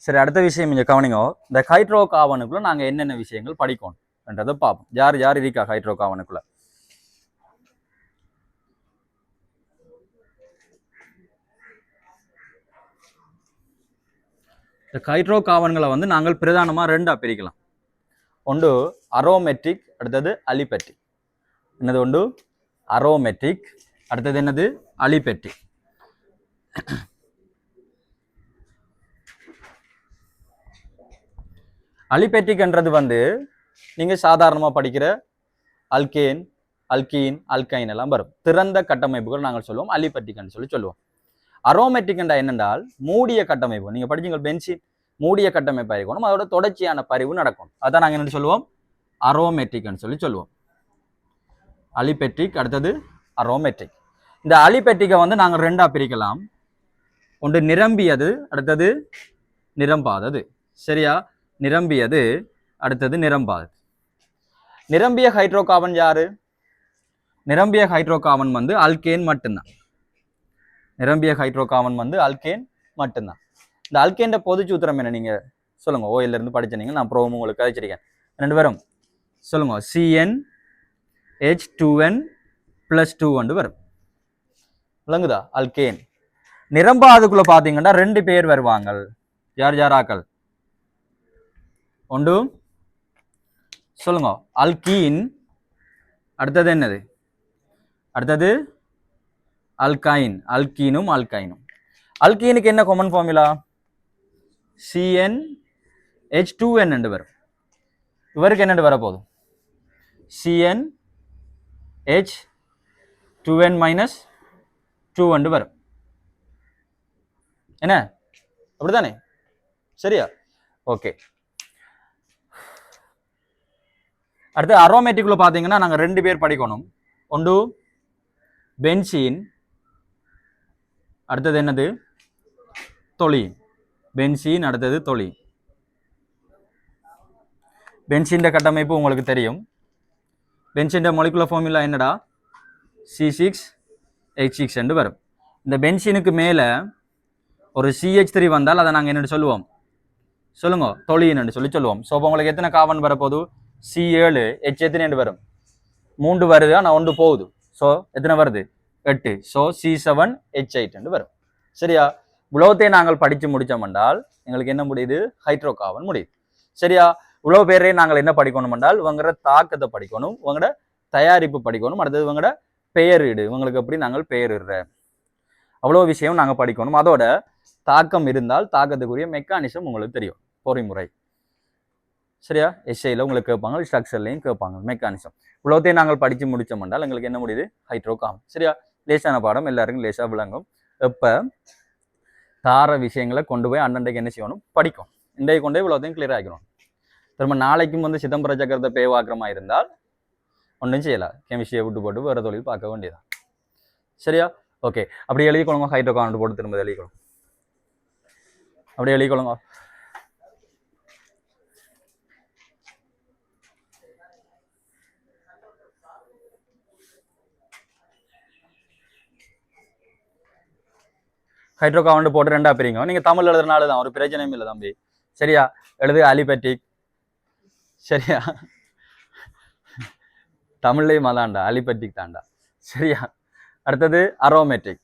சரி, அடுத்த விஷயம் இங்கே கவனிங்க. இந்த ஹைட்ரோ கார்பனுக்குள்ள நாங்கள் என்னென்ன விஷயங்கள் படிக்கணும்ன்றதை பார்ப்போம். யார் யார் இருக்கா ஹைட்ரோ கார்பனுக்குள்ள? இந்த ஹைட்ரோ கார்பன்களை வந்து நாங்கள் பிரதானமாக 2ஆ பிரிக்கலாம். ஒன்று அரோமெட்ரிக், அடுத்தது அலிபெட்ரிக். என்னது? ஒன்று அரோமெட்ரிக், அடுத்தது என்னது? அலிபெட்ரிக். அலிபெட்ரிக்ன்றது வந்து நீங்க சாதாரணமா படிக்கிற அல்கேன், அல்கீன், அல்கைன் எல்லாம் வரும். திறந்த கட்டமைப்புகள் நாங்கள் சொல்லுவோம் அலிபெட்ரிக்னு சொல்லுவோம். அரோமெட்ரிக் என்னென்றால் மூடிய கட்டமைப்பு. நீங்க படிச்சீங்க பென்சின் மூடிய கட்டமைப்பாக இருக்கணும், அதோட தொடர்ச்சியான பரிவு நடக்கும். அதான் நாங்கள் என்ன சொல்லுவோம்? அரோமெட்ரிக்னு சொல்லுவோம். அலிபெட்ரிக், அடுத்தது அரோமெட்ரிக். இந்த அலிபெட்ரிக்கை வந்து நாங்கள் 2ஆ பிரிக்கலாம். ஒன்று நிரம்பியது, அடுத்தது நிரம்பாதது. சரியா? நிரம்பியது, அடுத்தது நிரம்பாதது. நிரம்பிய ஹைட்ரோ கார்பன் யாரு? நிரம்பிய ஹைட்ரோ கார்பன் வந்து அல்கேன் மட்டும்தான். நிரம்பிய ஹைட்ரோ கார்பன் வந்து அல்கேன் மட்டும்தான். இந்த அல்கேன் பொது சூத்திரம் என்ன? நீங்க சொல்லுங்க. ஓயில இருந்து படிச்சீங்க, நான் ப்ரோவும் உங்களுக்கு கழிச்சிருக்கேன். 2 பேரும் சொல்லுங்க. CnH2n+2 வரும். விளங்குதா? அல்கேன். நிரம்பாதுக்குள்ள பாத்தீங்கன்னா 2 பேர் வருவாங்க. யார் யார் ஆக்கள்? ஒன்று சொல்லுங்க. அல்கீன், அடுத்தது என்னது? அடுத்தது அல்கைன். அல்கீனும் அல்கைனும். அல்கீனுக்கு என்ன காமன் ஃபார்முலா? CnH2n என்று வரும். இவருக்கு என்னென்னு வரப்போகுது CnH2n மைனஸ் 2 வரும். என்ன அப்படிதானே? சரியா? ஓகே. அடுத்து அரோமேட்டிக்குள்ள பார்த்தீங்கன்னா நாங்கள் 2 பேர் படிக்கணும். ஒன்று பென்சீன், அடுத்தது என்னது தொலீன். பென்சீன் அடுத்தது தொலீன். பென்சீன் கட்டமைப்பு உங்களுக்கு தெரியும். பென்சீன் மொலிகுலர் ஃபார்முலா என்னடா C6H6 என்று வரும். இந்த பென்சீனுக்கு மேலே ஒரு CH3 வந்தால் அதை நாங்கள் என்னென்னு சொல்லுவோம் சொல்லுங்க தொலீன் சொல்லி சொல்லுவோம். ஸோ உங்களுக்கு எத்தனை கார்பன் வரப்போகுது C7 H எத்தனை வரும் 3 வருது ஆனால் 1 போகுது. ஸோ எத்தனை வருது 8. ஸோ C7H8 வரும். சரியா? உலோகத்தை நாங்கள் படித்து முடித்தோம் என்றால் எங்களுக்கு என்ன முடியுது ஹைட்ரோ கார்பன் முடியுது. சரியா? உலோக பேரே நாங்கள் என்ன படிக்கணும் என்றால் இவங்களோட தாக்கத்தை படிக்கணும், இவங்களோட தயாரிப்பு படிக்கணும், அடுத்தது இவங்களோட பெயரிடு, இவங்களுக்கு எப்படி நாங்கள் பெயரிடுற அவ்வளோ விஷயம் நாங்கள் படிக்கணும். அதோட தாக்கம் இருந்தால் தாக்கத்துக்குரிய மெக்கானிசம் உங்களுக்கு தெரியும், பொறிமுறை. சரியா? எஸ்ஐயில் உங்களுக்கு கேட்பாங்க, ஸ்ட்ரக்சர்லையும் கேட்பாங்க மெக்கானிசம். உலோகத்தை நாங்கள் படித்து முடித்தோம் என்றால் எங்களுக்கு என்ன முடியுது ஹைட்ரோ கார்பன். சரியா? லேசான பாடம், எல்லாருக்கும் லேசாக விளங்கும். இப்போ தார விஷயங்களை கொண்டு போய் அண்ணன்டைக்கு என்ன செய்யணும் படிக்கும். இன்றைக்கு கொண்டு போய் உலகத்தையும் கிளியர் ஆகிக்கணும். திரும்ப நாளைக்கும் வந்து சிதம்பர சக்கரத்தை பேவாக்கிரமா இருந்தால் ஒன்றும் செய்யலாம், கெமிஸ்ட்ரியை விட்டு போட்டு வேறு தொழில் பார்க்க வேண்டியதான். சரியா? ஓகே. அப்படி எழுதிக்கொள்ளுங்க, ஹைட்ரோ கார்பன் போட்டு திரும்ப எழுதிக்கொள்ளுங்க. அப்படியே எழுதிக்கொள்ளுங்க. ஹைட்ரோ கார்பன் போட்டு 2ஆ பிரிங்க. நீங்கள் தமிழ் எழுதுறனால தான், ஒரு பிரச்சனையும் இல்லை தம்பி. சரியா? எழுது அலிபெட்டிக். சரியா? தமிழ்லையும் அதான்டா, அலிபெட்டிக் தாண்டா. சரியா? அடுத்தது அரோமேட்டிக்.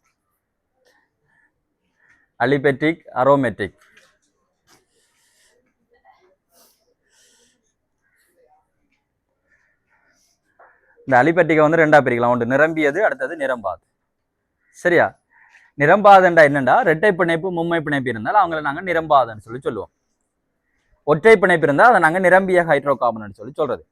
அலிபெட்டிக், அரோமேட்டிக். இந்த அலிபெட்டிக்கை வந்து 2ஆ பிரிக்கலாம். ஒன்று நிரம்பியது, அடுத்தது நிரம்பாது. சரியா? நிரம்பாதண்டா என்னண்டா இரட்டை பிணைப்பு மும்மை பிணைப்பு இருந்தால் அவங்களை நாங்கள் நிரம்பாதன்னு சொல்லி சொல்லுவோம். ஒற்றை பிணைப்பு இருந்தால் அதை நாங்கள் நிரம்பிய ஹைட்ரோ கார்பன் சொல்லி சொல்றது.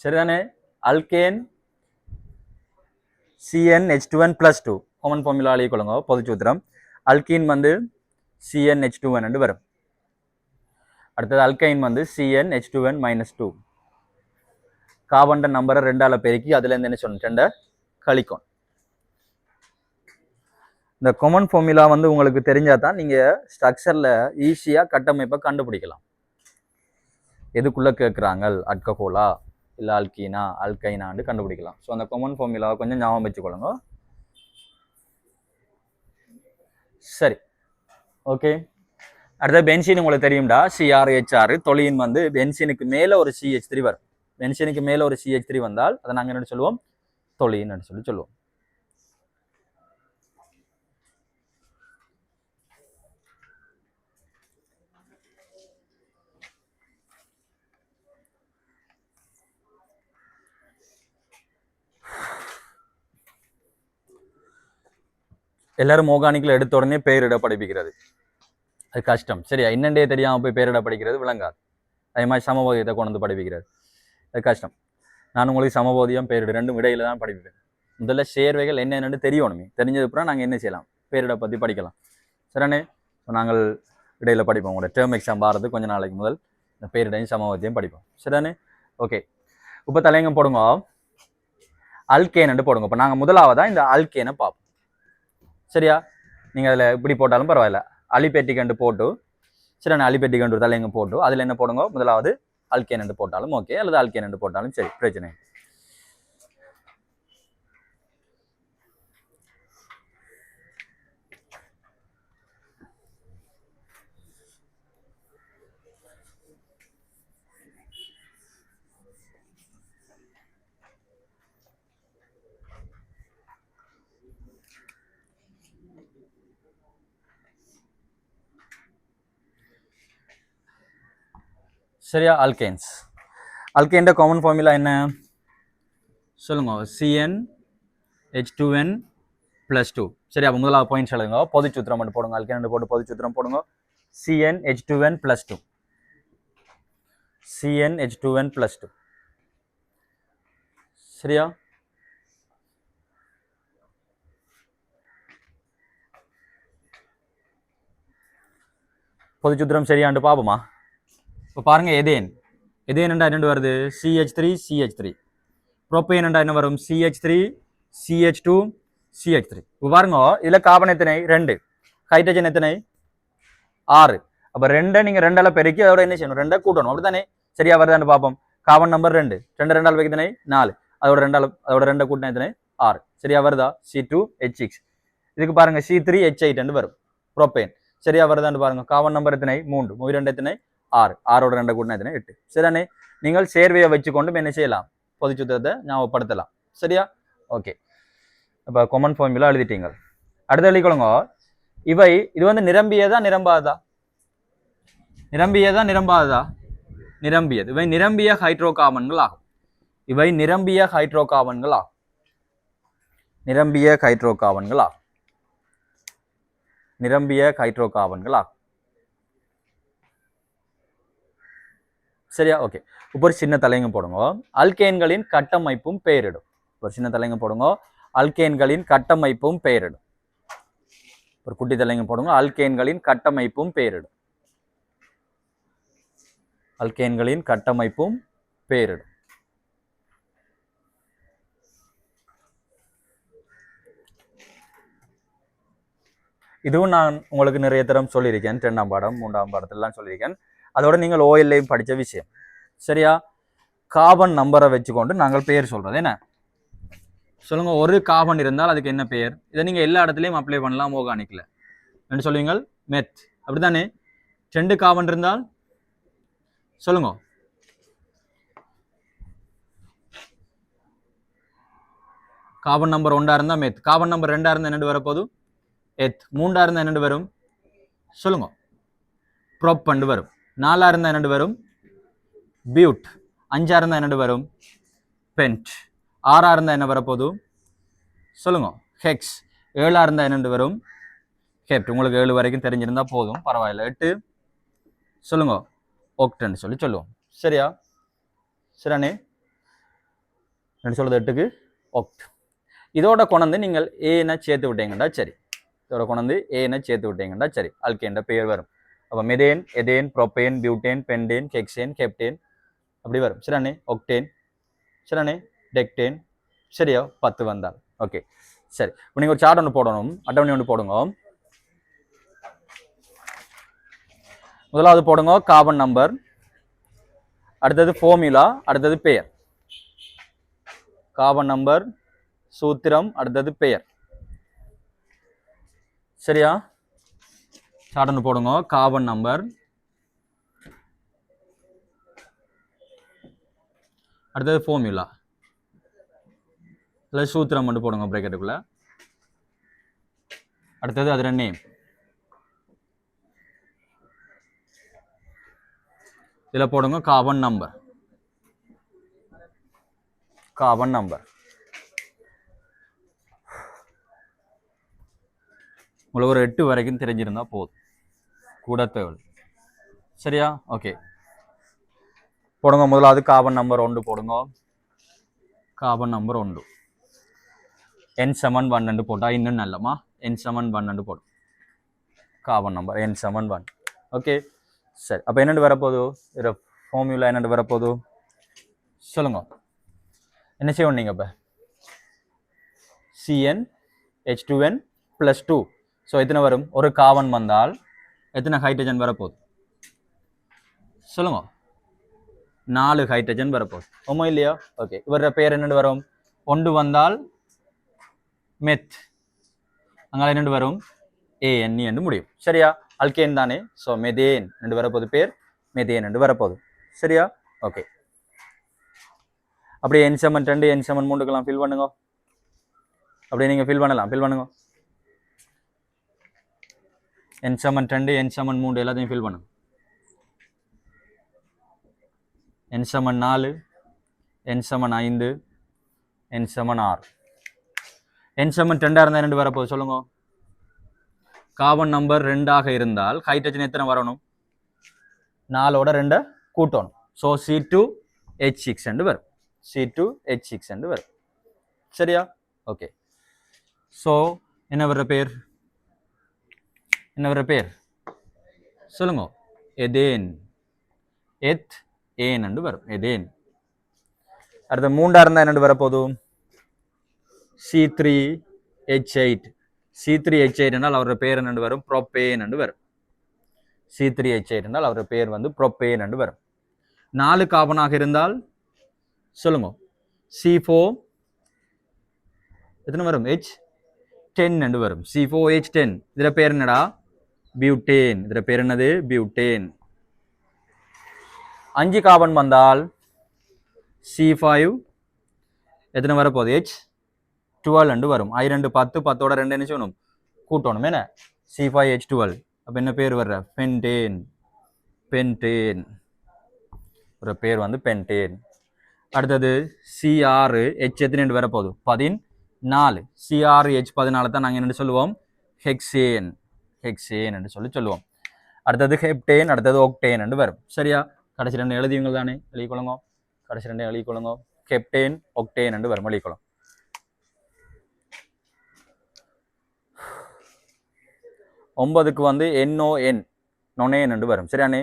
சரிதானே? அல்கேன் CnH2n+2 காமன் ஃபார்முலா எழுதிக்கொள்ளுங்க. பொது சூத்திரம் அல்கீன் வந்து CnH2n வரும். அடுத்தது அல்கைன் வந்து CnH2n-2. கார்பன் நம்பரை 2ஆல பெருக்கி அதுல இருந்து என்ன சொன்ன 2 கழிக்கும். இந்த காமன் ஃபார்முலா வந்து உங்களுக்கு தெரிஞ்சா தான் நீங்க ஸ்ட்ரக்சர்ல ஈஸியா கட்டமைப்பை கண்டுபிடிக்கலாம். எதுக்குள்ள கேட்குறாங்க, அல்கஹோலா இல்லை அல்கீனா அல்கைனான்னு கண்டுபிடிக்கலாம். ஸோ அந்த காமன் ஃபார்முலாவை கொஞ்சம் ஞாபகம் வச்சுக்கொள்ளுங்க. சரி, ஓகே. அடுத்த பென்சீன் உங்களுக்கு தெரியும்டா, CrHr. தொலியின் வந்து பென்சீனுக்கு மேலே ஒரு CH3 வரும். பென்சீனுக்கு மேலே ஒரு CH3 வந்தால் அதை நாங்கள் என்ன சொல்லுவோம் தொலின்னு சொல்லி சொல்லுவோம். எல்லாரும் ஆர்கானிக்ல எடுத்த உடனே பெயரிட படிப்பிக்கிறது அது கஷ்டம். சரியா? என்னண்டே தெரியாமல் போய் பெயரிட படிக்கிறது விளங்காது. அதே மாதிரி சமபோதியத்தை கொண்டு வந்து படிப்பிக்கிறது அது கஷ்டம். நான் உங்களுக்கு சமபோதியம் பெயரிட ரெண்டும் இடையில தான் படிப்பேன். முதல்ல சேர்வைகள் என்னென்னு தெரியணுமே, தெரிஞ்சது அப்புறம் நாங்கள் என்ன செய்யலாம் பெயரிட பற்றி படிக்கலாம். சரிண்ணே? நாங்கள் இடையில படிப்போம். உங்களோட டேர்ம் எக்ஸாம் பாரது கொஞ்ச நாளைக்கு முதல் இந்த பெயரிடையும் சமபோதியம் படிப்போம். சரிதானே? ஓகே. இப்போ தலையங்கம் போடுங்க, அல்கேன்னு போடுங்க. இப்போ நாங்கள் முதலாவதான் இந்த அல்கேனை பார்ப்போம். சரியா? நீங்கள் அதில் இப்படி போட்டாலும் பரவாயில்ல, அலிபெட்டிக் போட்டு சரிண்ணே, அலிபெட்டிக் தலையங்க போட்டு அதில் என்ன போடுங்க, முதலாவது அல்கேன் போட்டாலும் ஓகே, அல்லது அல்கேன் போட்டாலும் சரி, பிரச்சனை. சரியா? அல்கேன்ஸ். அல்கேன்ட காமன் ஃபார்முலா என்ன சொல்லுங்க? CnH2n + 2. சரி, அப்போ முதலாவது பாயிண்ட்ஸ் எழுதுங்க. பொது சூத்திரம் மட்டும் போடுங்க. அல்கேன் போட்டு பொது சூத்திரம் போடுங்க. CnH2n + 2. CnH2n + 2. சரியா? பொது சூத்திரம் சரியாண்டு பாப்போமா? இப்போ பாருங்க, எதேன் என்றா என்ன வருது? CH3 ப்ரோப்பேன் என்றா என்ன வரும்? CH3 CH2 CH3. இப்போ பாருங்க, இதுல கார்பன் எத்தனை? 2. ஹைட்ரஜன் எத்தனை? 6. அப்ப 2 நீங்க 2ஆல பெருக்கி அதோட என்ன செய்யணும்? 2 கூட்டணும். அப்படித்தானே? சரியா வருதான்னு பார்ப்போம். கார்பன் நம்பர் 2 2ஆல பெருக்கி எத்தனை? 4. அதோட 2 கூட்டினா எத்தனை? 6. சரியா வருதா? C2H6. இதுக்கு பாருங்க C3H8 வரும் ப்ரோப்பேன். சரியா வருதான்னு பாருங்க. கார்பன் நம்பர் எத்தனை? 3. 2 எத்தனை? 6. 6ஓட 2 கூட்டினா எத்தனை? 8. சரிதானே? நீங்கள் சேர்வையை வச்சுக்கொண்டு என்ன செய்யலாம்? பொது சூத்திரத்தை ஞாபகப்படுத்தலாம். சரியா? ஓகே. இப்போ காமன் ஃபார்முலா எழுதிட்டீங்க. அடுத்த எழுதிக்கொள்ளுங்க. இது வந்து நிரம்பியதா நிரம்பாததா? நிரம்பியதா நிரம்பாததா? நிரம்பியது. இவை நிரம்பிய ஹைட்ரோ கார்பன்கள் ஆகும். இவை நிரம்பிய ஹைட்ரோ கார்பன்கள் ஆகும். நிரம்பிய ஹைட்ரோ கார்பன்கள் ஆகும். நிரம்பிய ஹைட்ரோ கார்பன்கள் ஆகும். சரியா? ஓகே. இப்போ ஒரு சின்ன தலைங்க போடுங்க. அல்கேன்களின் கட்டமைப்பும் பெயரிடும். ஒரு சின்ன தலைங்க போடுங்க. அல்கேன்களின் கட்டமைப்பும் பெயரிடும். ஒரு குட்டி தலைங்க போடுங்க. அல்கேன்களின் கட்டமைப்பும் பெயரிடும். அல்கேன்களின் கட்டமைப்பும் பெயரிடும். இதுவும் நான் உங்களுக்கு நிறைய தரம் சொல்லியிருக்கேன். 2ஆம் பாடம் 3ஆம் பாடத்திலாம் சொல்லியிருக்கேன். அதோட நீங்கள் ஓஎல்லையும் படித்த விஷயம். சரியா? கார்பன் நம்பரை வச்சுக்கொண்டு நாங்கள் பெயர் சொல்றது என்ன சொல்லுங்க? ஒரு கார்பன் இருந்தால் அதுக்கு என்ன பெயர்? இதை நீங்க எல்லா இடத்துலையும் அப்ளை பண்ணலாம். ஆர்கானிக்ல என்ன சொல்லுவீங்க? மெத். அப்படித்தானே? 2 கார்பன் இருந்தால் சொல்லுங்க. கார்பன் நம்பர் 1 இருந்தா மெத். கார்பன் நம்பர் 2 இருந்தா என்ன வரப்போகுது? எத். 3 இருந்தா என்ன வரும்? சொல்லுங்க. ப்ரோப் வரும். 4 இருந்தா என்ன வரும்? பியூட். 5 இருந்தா என்ன வரும்? பென்ட். 6 இருந்தா என்ன வரப்போகுது? சொல்லுங்க. ஹெக்ஸ். 7 இருந்தா என்ன வரும்? ஹெப்ட். உங்களுக்கு 7 வரைக்கும் தெரிஞ்சிருந்தா போதும், பரவாயில்ல. 8 சொல்லுங்க. ஒக்டன் சொல்லுவோம். சரியா? சரியானே? என்ன சொல்றது? 8க்கு ஒக்ட். இதோட கொண்டு நீங்கள் ஏன சேர்த்து விட்டீங்கடா சரி. இதோட கொண்டு ஏன சேர்த்து விட்டீங்கடா சரி. அல்கேன்ட பெயர் வரும். அப்போ methane, ethane, propane, butane, pentane, hexane, heptane அப்படி வரும். சரியானே? ஒக்டேன். சரியானே? டெக்டேன். சரியா? 10 வந்தால் ஓகே. சரி, இப்போ நீங்கள் ஒரு சார்ட் ஒன்று போடணும். அட்டவணை ஒன்று போடுங்க. முதலாவது போடுங்க கார்பன் நம்பர், அடுத்தது ஃபார்முலா, அடுத்தது பெயர். கார்பன் நம்பர், சூத்திரம், அடுத்தது பெயர். சரியா? சார்ட் ஒன்று போடுங்க. கார்பன் நம்பர், அடுத்தது ஃபார்முலா, இல்லை சூத்திரம் மட்டும் போடுங்க பிராக்கெட்டுக்குள்ள. அடுத்தது அதோட நேம். இதில் போடுங்க கார்பன் நம்பர். கார்பன் நம்பர் உங்களுக்கு ஒரு 8 வரைக்கும் தெரிஞ்சிருந்தா போதும், கூட தேவை. சரியா? ஓகே. போடுங்க. முதலாவது கார்பன் நம்பர் 1 போடுங்க. கார்பன் நம்பர் 1 N7 போட்டா இன்னும் நல்லமா. N7 போடும். Carbon number N7. ஓகே. சரி, அப்போ என்னென்னு வரப்போகுது? இதில் ஃபார்முலா என்னென்னு வரப்போகுது? சொல்லுங்க. என்ன செய்யணும் நீங்கள்? இப்போ CnH2n + 2. ஸோ எத்தனை வரும்? ஒரு கார்பன் வந்தால் எத்தனை ஹைட்ரஜன் வரப்போகுது? சொல்லுங்க. 4 ஹைட்ரஜன் வரப்போகுது. ஆமா இல்லையா? ஓகே. இவரோட பேர் என்னென்னு வரும்? 1 வந்தால் மெத், அங்கே என்னென்று வரும்? AN என்று முடியும். சரியா? அல்கேன் தானே. ஸோ மெதேன் என்று வரப்போகுது. பேர் மெதேன் என்று வரப்போகுது. சரியா? ஓகே. அப்படியே N7 N7 3க்கெல்லாம் ஃபில் பண்ணுங்க. அப்படியே நீங்கள் ஃபில் பண்ணலாம். ஃபில் பண்ணுங்க. N7 N7 3 எல்லாத்தையும் ஃபில் பண்ணுங்க. n சமன் 4 n சமன் 5 n சமன் 6 n சமன் 2 இருந்தால் 2 வரப்போகுது சொல்லுங்க. கார்பன் நம்பர் 2 இருந்தால் ஹைட்ரஜன் எத்தனை வரணும்? 4ஓட 2 கூட்டணும். ஸோ C2H6 என்று வரும். C2H6 என்று வரும். சரியா? ஓகே. ஸோ என்ன வர்ற பேர்? என்ன வர்ற பேர் சொல்லுங்க. எதேன். எத் ஏன் என்று வரும். எதேன். அடுத்த 3 இருந்தால் என்ன வரப்போதும்? C3H8. C3H8 என்றால் அவரோட பேர் என்ன வரும்? ப்ரோப்பேன் என்று வரும். C3H8 என்றால் அவரோட பேர் வந்து ப்ரோப்பேன் என்று வரும். 4 கார்பனாக இருந்தால் சொல்லுங்க. C4 எத்தனை வரும்? H10 என்று வரும். C4H10. இதில் பேர் என்னடா? பியூட்டேன். இதில் பேர் என்னது? பியூட்டேன். 5 கார்பன் வந்தால் C5 எத்தனை வரப்போகுது? H12 என்று வரும். I2 10 10ஓட 2 என்ன செய்யணும்? கூட்டணும். என்ன? C5H12. அப்போ என்ன பேர் வர்ற? பென்டேன். பென்டேன் ஒரு பேர் வந்து பென்டேன். அடுத்தது C6H எத்தனை வரப்போகுது? 14. C6H14 தான் நாங்கள் என்ன சொல்லுவோம்? ஹெக்சேன். ஹெக்சேன் என்று சொல்லுவோம். அடுத்தது ஹெப்டேன், அடுத்தது ஒக்டேன் என்று வரும். சரியா? கடைசி 2 எழுதியுங்கள் தானே? எழுதிக்கொள்ளுங்க. கடைசி 2 எழுதிக்கொள்ளுங்க. ஹெப்டேன் ஒக்டேன் என்று வரும். எழுதிக்கொள்ளும். 9க்கு வந்து NON நொனேன் என்று வரும். சரியானே?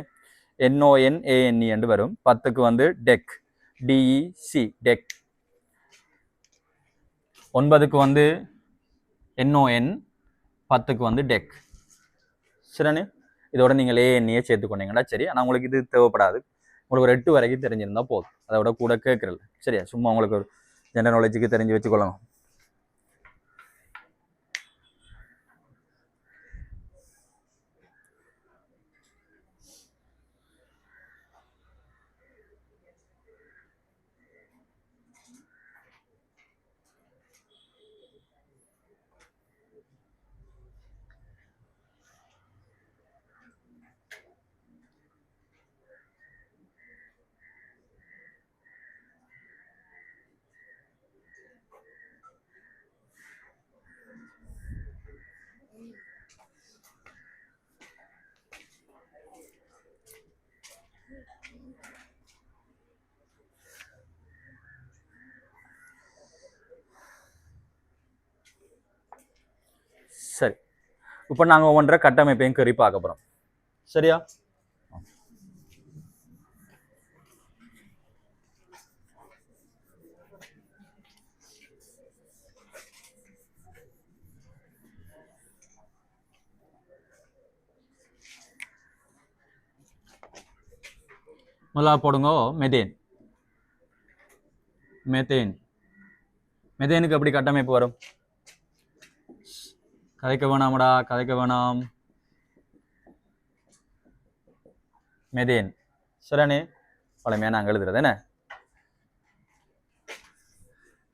NONANE என்று வரும். 10க்கு வந்து டெக் DEC டெக். 9க்கு வந்து NON, 10க்கு வந்து டெக். சரியானே? இதோட நீங்கள் ANE சேர்த்துக்கொண்டீங்கன்னா சரி. ஆனால் உங்களுக்கு இது தேவைப்படாது. உங்களுக்கு ஒரு 8 வரைக்கும் தெரிஞ்சிருந்தா போதும். அதை விட கூட கேட்கறல. சரியா? சும்மா உங்களுக்கு ஒரு ஜெனரல் நாலேஜுக்கு தெரிஞ்சு வச்சுக்கொள்ளணும். சரி, இப்போ நாங்கள் ஒவ்வொன்றை கட்டமைப்பையும் கறி பார்க்க போகிறோம். சரியா? முதலாவது போடுங்க மெதேன். மெத்தேன். மெதேனுக்கு எப்படி கட்டமைப்பு வரும்? கதைக்க வேணாமடா, கதைக்க வேணாம். மெதேன். சரியானே? பழமையா நாங்கள் எழுதுறது என்ன?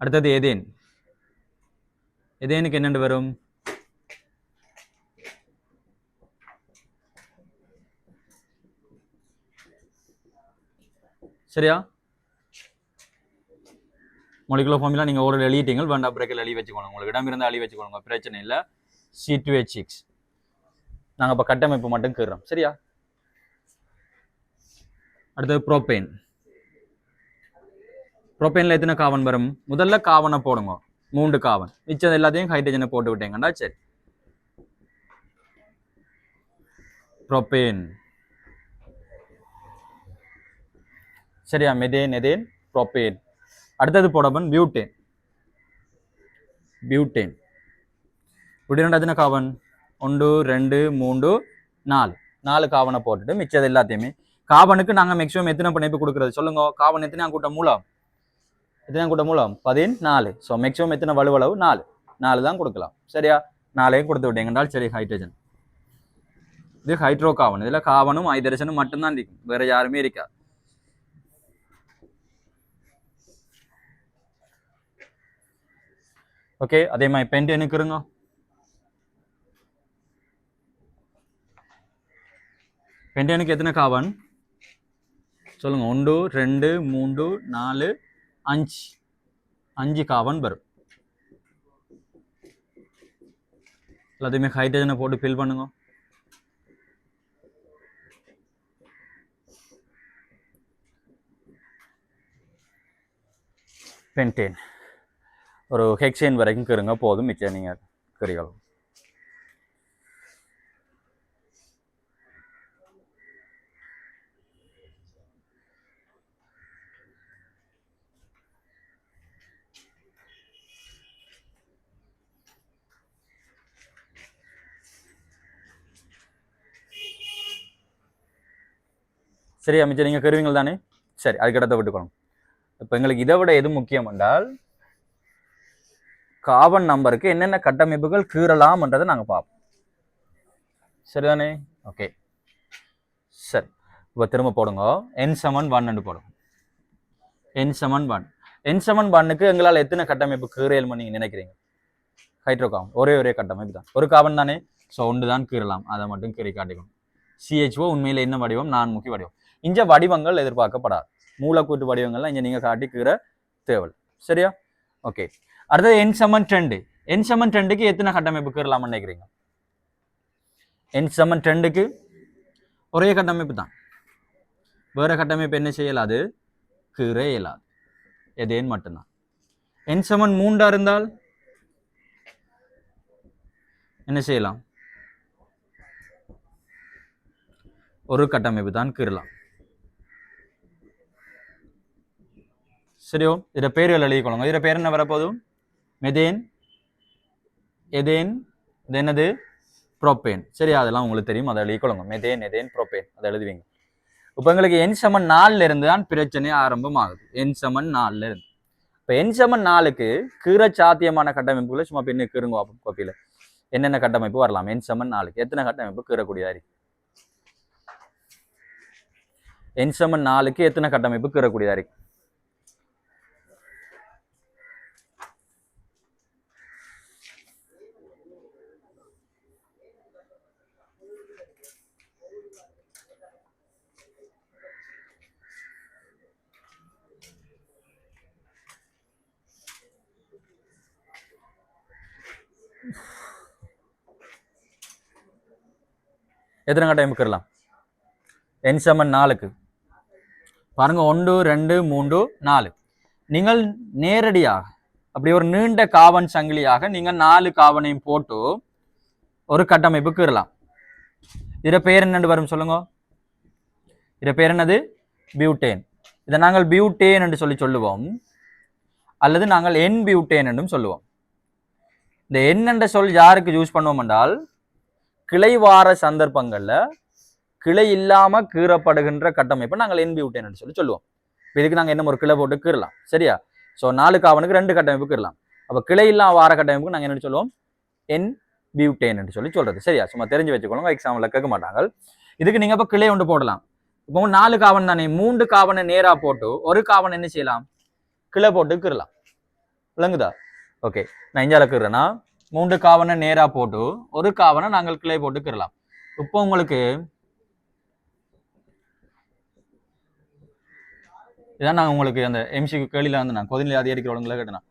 அடுத்தது எதேன். எதேனுக்கு என்னென்று வரும்? சரியா? மொலிகுலர் ஃபார்முலா நீங்கள் ஒரு எழுதிட்டீங்க. வேண்டாம் பிரேக்கில் எழுதி வச்சுக்கணும். உங்களுக்கு இடம் இருந்தால் எழுதி வச்சுக்கோங்க, பிரச்சனை இல்லை. C2H6. நாங்கள் இப்போ கட்டமைப்பு மட்டும் கீறோம். சரியா? அடுத்தது ப்ரோப்பேன். ப்ரோப்பேனில் எத்தனை கார்பன் வரும்? முதல்ல கார்பனை போடுங்க. 3 கார்பன். மிச்சம் எல்லாத்தையும் ஹைட்ரஜனை போட்டு விட்டீங்கண்டா சரி. ப்ரோப்பேன். சரியா? Methane, ethane, propane. அடுத்தது போடப்பன் பியூட்டேன். பியூட்டேன். இப்படி எத்தனை கார்பன்? 1 2 3 4. 4 கார்பனை போட்டுட்டு மிச்சது எல்லாத்தையுமே கார்பனுக்கு நாங்கள் மேக்ஸிமம் எத்தனை பிணைப்பு கொடுக்குறது சொல்லுங்க. கார்பன் எத்தனை கூட்ட மூலம்? எத்தனை கூட்ட மூலம்? 14. ஸோ மேக்ஸிமம் எத்தனை வலுவளவு? 4. 4 தான் கொடுக்கலாம். சரியா? 4ஐயும் கொடுத்து விட்டீங்கன்றால் சரி. ஹைட்ரஜன். இது ஹைட்ரோ கார்பன். இதில் கார்பனும் ஹைட்ரஜனும் மட்டும்தான் இருக்கும், வேற யாருமே இருக்கா. ஓகே, அதே மாதிரி பென்டேனுக்கு இருங்க. பென்டேனுக்கு எத்தனை கார்பன்? சொல்லுங்க 1 2 3 4 5 5 கார்பன் வரும். எல்லாத்தையுமே ஹைட்ரஜனை போட்டு ஃபில் பண்ணுங்க. பென்டேன் ஒரு ஹெக்சேன் வரைக்கும் கருங்க போதும், மிச்சம் நீங்கள் கறிகளும். சரி, அமைச்சர் நீங்கள் கருவீங்கள் தானே? சரி, அதுக்கிட்ட விட்டுக்கணும். இப்போ எங்களுக்கு இதை விட எது முக்கியம் என்றால் கார்பன் நம்பருக்கு என்னென்ன கட்டமைப்புகள் கீறலாம்ன்றதை நாங்கள் பார்ப்போம். சரிதானே? ஓகே, சரி. இப்போ திரும்ப போடுங்க. N7 போடுங்க. N7 எங்களால் எத்தனை கட்டமைப்பு கீறல் நீங்கள் நினைக்கிறீங்க? ஹைட்ரோ கார்பன் ஒரே கட்டமைப்பு தான், ஒரு கார்பன் தானே. ஸோ ஒன்று தான் கீறலாம், அதை மட்டும் கீறி காட்டிக்கணும். CHO உண்மையில் என்ன வடிவம்? 4 வடிவம். இங்க வடிவங்கள் எதிர்பார்க்கப்படாது, மூலக்கூற்று வடிவங்கள்லாம் இங்க நீங்க காட்டி கீற தேவை. சரியா? ஓகே. அடுத்தது N7 N7 எத்தனை கட்டமைப்பு கீறலாம்னு நினைக்கிறீங்க? N7 ஒரே கட்டமைப்பு தான், வேற கட்டமைப்பு என்ன செய்யலாது? கீற இயலாது, எதேன் மட்டும்தான். N7 இருந்தால் என்ன செய்யலாம்? ஒரு கட்டமைப்பு தான் கீறலாம். சரியோ? இத பேர்கள் எழுதிக்கொள்ளுங்க. இத பேர் என்ன வரப்போகுது? மெதேன், எதேன், இது என்னது? புரோப்பேன். சரியா? அதெல்லாம் உங்களுக்கு தெரியும், அதை எழுதிக்கொள்ளுங்க. மெதேன், எதேன், புரோப்பேன், அதை எழுதுவீங்க. இப்போ எங்களுக்கு N7 இருந்து தான் பிரச்சனை ஆரம்பமாகுது. N7 இருந்து. இப்போ N7 கீற சாத்தியமான கட்டமைப்புகளை சும்மா பின்ன கீறுங்க கோப்பியில் என்னென்ன கட்டமைப்பு வரலாம்? N7 எத்தனை கட்டமைப்பு கீறக்கூடியதா இருக்கு? N7 எத்தனை கட்டமைப்பு கீறக்கூடியதா இருக்கு? எத்தனை கட்டமைப்பு கீறலாம் N7 பாருங்க, 1 2 3 4. நீங்கள் நேரடியாக அப்படி ஒரு நீண்ட கார்பன் சங்கிலியாக நீங்க 4 கார்பனையும் போட்டு ஒரு கட்டமைப்பு கீறலாம். இத பேர் என்னன்னு வரும் சொல்லுங்க? இத பேர் என்னது? பியூட்டேன். இதை நாங்கள் பியூட்டேன் என்று சொல்லுவோம், அல்லது நாங்கள் N பியூட்டேன் என்றும் சொல்லுவோம். இந்த N என்ற சொல் யாருக்கு யூஸ் பண்ணுவோம் என்றால், கிளைவார சந்தர்ப்பங்கள்ல கிளை இல்லாம கீறப்படுகின்ற கட்டமைப்பை நாங்கள் N பியூட்டேன் என்று சொல்லுவோம். இதுக்கு நாங்கள் என்ன ஒரு கிளை போட்டு கீறலாம். சரியா? ஸோ 4 கார்பனுக்கு 2 கட்டமைப்பு கீறலாம். அப்போ கிளை இல்லாம வார கட்டமைப்புக்கு நாங்கள் என்ன சொல்லுவோம்? N பியூட்டேன் என்று சொல்றது. சரியா? சும்மா தெரிஞ்சு வச்சுக்கோங்க, எக்ஸாம்பிள் கேட்க மாட்டாங்க. இதுக்கு நீங்க இப்போ கிளை ஒன்று போடலாம். இப்போ 4 கார்பன் தானே, 3 கார்பனை நேரா போட்டு ஒரு கார்பன் என்ன செய்யலாம்? கிளை போட்டு கீறலாம். விளங்குதா? ஓகே, நான் இஞ்சால கீறேன்னா 3 கார்பனை நேரா போட்டு ஒரு கார்பனை நாங்கள் கிளை போட்டு கீறலாம். இப்போ உங்களுக்கு இதான் நான் உங்களுக்கு அந்த எம்சிக்கு கேள்வியில வந்து நான் கொதிநிலை அதிகரிக்கிற ஒழுங்குல கேட்டேன்.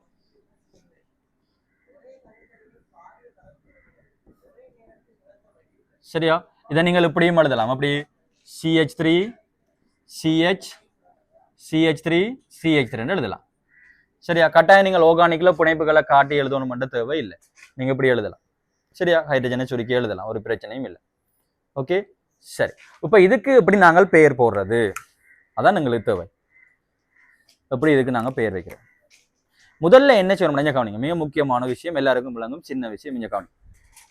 சரியா? இதை நீங்கள் இப்படியும் எழுதலாம். அப்படி CH3 CH CH3 CH3 எழுதலாம். சரியா? கட்டாயம் நீங்கள் ஆர்கானிக்ல புனைப்புகளை காட்டி எழுதணும் மட்டும் தேவை இல்லை, நீங்க இப்படி எழுதலாம். சரியா? ஹைட்ரஜனை சுருக்கி எழுதலாம், ஒரு பிரச்சனையும் இல்லை. ஓகே, சரி. இப்போ இதுக்கு எப்படி நாங்கள் பெயர் போடுறது, அதான் எங்களுக்கு தேவை. எப்படி இதுக்கு நாங்கள் பெயர் வைக்கிறோம்? முதல்ல என்ன செய்யணும்? நெஞ்ச கவனிங்க, மிக முக்கியமான விஷயம், எல்லாருக்கும் விளங்கும் சின்ன விஷயம். நெஞ்ச கவனிங்க.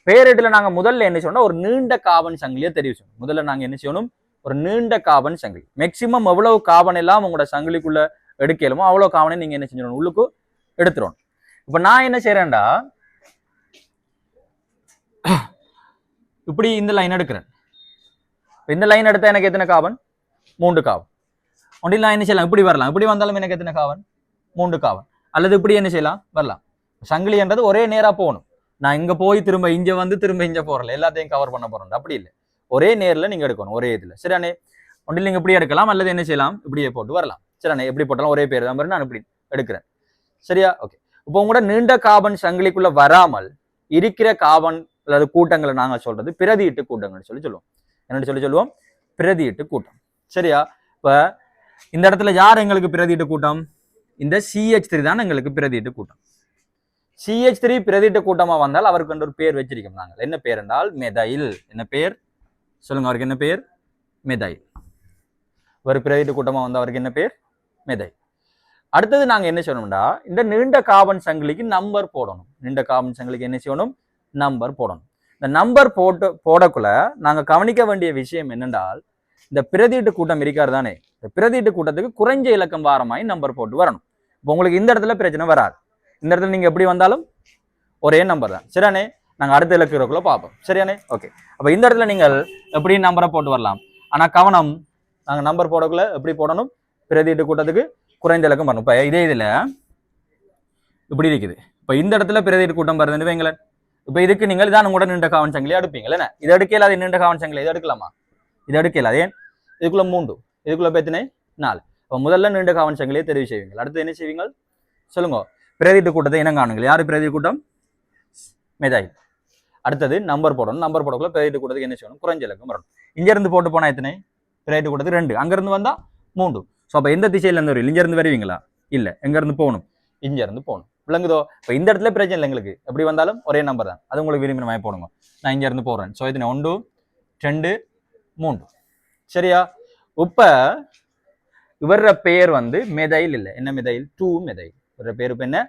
பெயரிட்டுல நாங்க முதல்ல என்ன செய்யணும்? ஒரு நீண்ட கார்பன் சங்கிலியை தெரிவு செய்யணும். முதல்ல நாங்க என்ன செய்யணும்? ஒரு நீண்ட கார்பன் சங்கிலி. மேக்சிமம் எவ்வளவு கார்பன் எல்லாம் உங்களோட சங்கிலிக்குள்ள எடுக்கலுமோ அவ்வளவு கார்பனை நீங்க என்ன செஞ்சிடணும்? உள்ளுக்கு எடுத்துடணும். இப்ப நான் என்ன செய்யறேன்டா, இப்படி இந்த லைன் எடுக்கிறேன். இந்த லைன் எடுத்தா எனக்கு எத்தனை கார்பன்? 3 கார்பன். ஒன்றில் நான் என்ன செய்யலாம்? இப்படி வரலாம். இப்படி வந்தாலும் எனக்கு எத்தனை கார்பன்? 3 கார்பன். அல்லது இப்படி என்ன செய்யலாம்? வரலாம். சங்கிலி என்றது ஒரே நேரா போகணும். நான் இங்க போய் திரும்ப இங்க வந்து திரும்ப இங்க போறல, எல்லாத்தையும் கவர் பண்ண போறேன் அப்படி இல்லை. ஒரே நேரில் நீங்க எடுக்கணும், ஒரே இதுல. சரியானே? ஒன்றில் நீங்கள் இப்படி எடுக்கலாம் அல்லது என்ன செய்யலாம் இப்படியே போட்டு வரலாம். சரி, எப்படி போட்டாலும் ஒரே பேர் தான் மாதிரி நான் இப்படி எடுக்கிறேன். சரியா? ஓகே. இப்போ உங்களோட நீண்ட காபன் சங்கிலிக்குள்ள வராமல் இருக்கிற காபன் அல்லது கூட்டங்களை நாங்க சொல்றது பிரதியீட்டு கூட்டங்கள் சொல்லுவோம். என்னன்னு சொல்லுவோம்? பிரதியீட்டு கூட்டம். சரியா? இப்ப இந்த இடத்துல யார் எங்களுக்கு பிரதியீட்டு கூட்டம்? இந்த CH3 தான் எங்களுக்கு பிரதியீட்டு கூட்டம். CH3 பிரதியீட்டு கூட்டமா வந்தால் அவருக்கு ஒரு பேர் வச்சிருக்கோம் நாங்கள். என்ன பேர் என்றால் மெதைல். என்ன பேர் சொல்லுங்க? அவருக்கு என்ன பேர்? மெதைல். ஒரு பிரதியீட்டு கூட்டமா வந்தா அவருக்கு என்ன பேர்? மெதைல். அடுத்தது நாங்க என்ன செய்யணும்டா, இந்த நீண்ட காபன் சங்கிலிக்கு நம்பர் போடணும். நீண்ட காபன் சங்கிலிக்கு என்ன செய்யணும்? நம்பர் போடணும். இந்த நம்பர் போடக்குள்ள நாங்க கவனிக்க வேண்டிய விஷயம் என்னென்றால், இந்த பிரதியீட்டு கூட்டம் இருக்காரு தானே, இந்த பிரதியீட்டு கூட்டத்துக்கு குறைஞ்ச இலக்கம் வாரமாய் நம்பர் போட்டு வரணும். இப்போ உங்களுக்கு இந்த இடத்துல பிரச்சனை வராது. இந்த இடத்துல நீங்க எப்படி வந்தாலும் ஒரே நம்பர் தான். சரியானே? நாங்க அடுத்த இலக்குறக்குள்ள பார்ப்போம். சரியானே? ஓகே. அப்ப இந்த இடத்துல நீங்கள் எப்படி நம்பரை போட்டு வரலாம். ஆனா கவனம், நாங்க நம்பர் போடக்குள்ள எப்படி போடணும்? பிரதியீட்டு கூட்டத்துக்கு குறைந்த இலக்கம் வரணும். இப்ப இதே இதுல இப்படி இருக்குது. இப்ப இந்த இடத்துல பிரதியீட்டு கூட்டம் வருதுன்னு வைங்களேன். இப்ப இதுக்கு நீங்கள் இதான் கூட நீண்ட காவன் சங்கிலி எடுப்பீங்களே. இது எடுக்கல, அது நீண்ட காவன் சங்கிலி இது எடுக்கலாமா? இது எடுக்கல. அது ஏன்? இதுக்குள்ள 3, இதுக்குள்ள எத்தனை? 4. அப்ப முதல்ல நீண்ட காவன் சங்கிலியை தெரிவு செய்வீங்க. அடுத்து என்ன செய்வீங்க சொல்லுங்க? பிரதியீட்டு கூட்டத்தை இனம் காணுங்கள். யாரு பிரதியீட்டு கூட்டம்? மெதைல். அடுத்தது நம்பர் போடணும். நம்பர் போடக்குள்ள பிரதியீட்டு கூட்டத்துக்கு என்ன செய்யணும்? குறைஞ்ச இலக்கம் வரணும். இங்க இருந்து போட்டு போனா எத்தனை? பிரதியீட்டு கூட்டத்துக்கு 2, அங்க இருந்து வந்தா 3. ஸோ அப்போ எந்த திசையில இருந்து வரும்? இங்க இருந்து வருவீங்களா? இல்ல, எங்க இருந்து போகணும்? இங்க இருந்து போகணும். விளங்குதோ? இப்போ இந்த இடத்துல பிரச்சனை இல்லை எங்களுக்கு. எப்படி வந்தாலும் ஒரே நம்பர் தான். அது உங்களுக்கு விரும்பின போடுங்க. நான் இங்க இருந்து போடுறேன். ஸோ இது 1 2 3. சரியா? இப்ப இவர பெயர் மெதைல் இல்லை. என்ன மெதைல்? 2 மெதைல். இவர பேரு என்ன?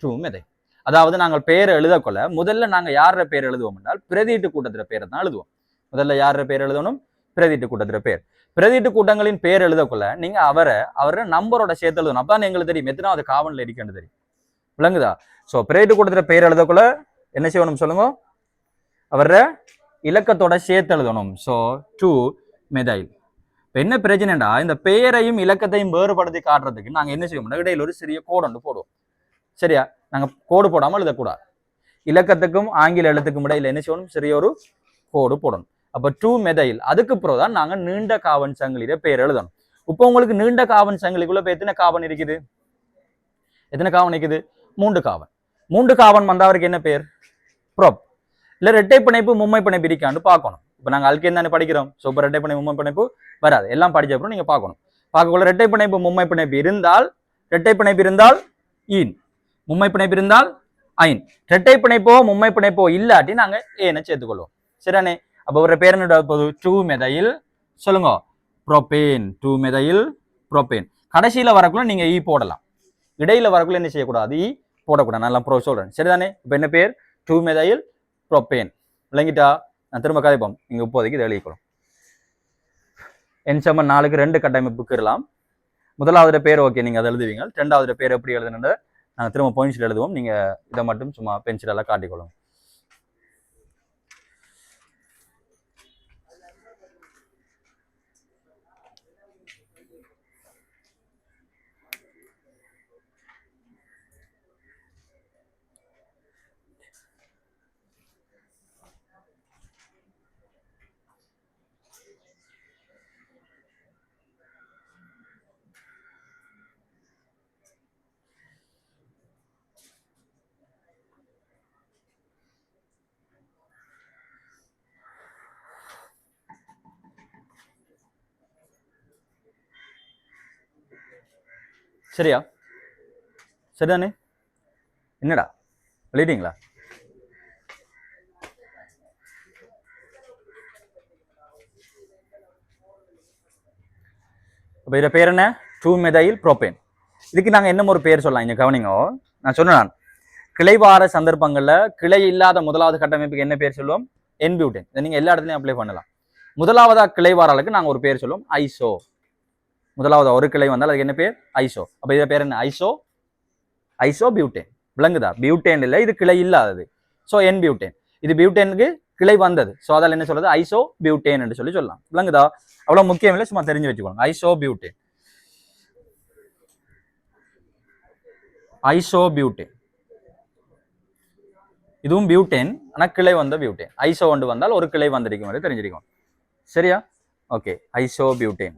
2 மெதைல். அதாவது நாங்கள் பெயரை எழுதக்கொள்ள முதல்ல நாங்க யார பேர் எழுதுவோம் என்றால் பிரதியீட்டு கூட்டத்திற பேரை தான் எழுதுவோம். முதல்ல யார பேர் எழுதணும்? பிரதியீட்டு கூட்டத்திற பேர். பிரதியீட்டு கூட்டங்களின் பேர் எழுதக்குள்ள நீங்க அவரை நம்பரோட சேர்த்து எழுதணும். அப்பதான் எங்களுக்கு தெரியும் எத்தனாவது காவன்ல இருக்குன்னு தெரியும். விளங்குதா? சோ பிரதியீட்டு கூட்டத்திற பேர் எழுதக்குள்ள என்ன செய்யணும் சொல்லுங்க? அவரை இலக்கத்தோட சேர்த்து எழுதணும். So 2 methyl. என்ன பிரச்சனைடா, இந்த பெயரையும் இலக்கத்தையும் வேறுபடுத்தி காட்டுறதுக்கு நாங்க என்ன செய்வோம்? இடையில ஒரு சிறிய கோடு ஒன்று போடுவோம். சரியா? நாங்க கோடு போடாமல் எழுதக்கூடாது. இலக்கத்துக்கும் ஆங்கில எழுத்துக்கும் இடையில என்ன செய்யணும்? சிறிய ஒரு கோடு போடணும். அப்ப 2 மெதைல். அதுக்கு பிறகு தான் நாங்க நீண்ட காவன் சங்கிலியில பேர் எழுதணும். இப்போ உங்களுக்கு நீண்ட காவன் சங்கிலிக்குள்ள எத்தனை காவன் இருக்குது? எத்தனை காவன் இருக்குது? 3 காவன். 3 காவன் வந்தா அவருக்கு என்ன பேர்? ப்ரோப். இல்ல இரட்டை பிணைப்பு மும்மை பிணைப்பு இருக்கான்னு பார்க்கணும். இப்போ நாங்க அல்கேன் தானே படிக்கிறோம். ஸோ இப்போ இரட்டை பிணைப்பு மும்மை பிணைப்பு வராது. எல்லாம் படிச்ச அப்புறம் நீங்க பார்க்கணும். பார்க்கக்குள்ள இரட்டை பிணைப்பு மும்மை பிணைப்பு இருந்தால், இரட்டை பிணைப்பு இருந்தால் ஈன், மும்மை பிணைப்பு இருந்தால் ஐன். இரட்டை பிணைப்போ மும்மை பிணைப்போ இல்லாட்டி நாங்க ஏனை சேர்த்துக்கொள்வோம். சரியானே? அப்போ ஒரு பேர் என்ன? 2 மெதைல் சொல்லுங்க, ப்ரோபேன். 2 methyl propane. கடைசியில வரக்குள்ள நீங்க ஈ போடலாம். இடையில வரக்குள்ள என்ன செய்யக்கூடாது? ஈ போடக்கூடாது. நல்லா ப்ரோ சொல்றேன். சரிதானே? இப்போ என்ன பேர்? 2 மெதைல் ப்ரோபேன். விளங்கிட்டா? நான் திரும்ப கதைப்போம். நீங்க இப்போதைக்கு இதை எழுதிக்கணும். என்சமன் 4க்கு 2 கட்டமைப்புக்கு இருக்கலாம். முதலாவது பேர் ஓகே, நீங்க அதை எழுதுவீங்க. ரெண்டாவது பேர் எப்படி எழுதுன நாங்கள் திரும்ப பாயிண்ட்ஸ்ல எழுதுவோம். நீங்க இதை மட்டும் சும்மா பென்சிலெல்லாம் காட்டிக்கொள்ளும். சரியா? சரிதானே? என்னடா எழுதிட்டீங்களா? அப்ப இத பேர் என்ன? 2 மெதைல் ப்ரோபேன். இதுக்கு நாங்க என்ன ஒரு பேர் சொல்லலாம்? இங்க கவனிங்க. நான் சொன்னேன், கிளைவார சந்தர்ப்பங்கள்ல கிளை இல்லாத முதலாவது கட்டமைப்புக்கு என்ன பேர் சொல்லுவோம்? என்பியூட்டேன். இதை நீங்க எல்லா இடத்துலயும் அப்ளை பண்ணலாம். முதலாவதா கிளைவாரலுக்கு நாங்க ஒரு பேர் சொல்லுவோம், ஐசோ. முதலாவது ஒரு கிளை வந்தால் அதுக்கு என்ன பேர்? ஐசோ. அப்ப இத பேர் என்ன? Iso butane. விளங்குதா? பியூட்டேன் இல்லை, இது கிளை இல்லாதது. ஸோ என் பியூட்டேன். இது பியூட்டேனுக்கு கிளை வந்தது. ஸோ அதில் என்ன சொல்றது? ஐசோ பியூட்டேன் என்று சொல்லலாம். விளங்குதா? அவ்வளவு முக்கியம் இல்லை, சும்மா தெரிஞ்சு வச்சுக்கோங்க. Iso butane. Iso butane. இதுவும் பியூட்டேன், ஆனால் கிளை வந்த பியூட்டேன். ஐசோ ஒன்று வந்தால் ஒரு கிளை வந்திருக்கும் தெரிஞ்சிருக்கும். சரியா? Okay, iso butane.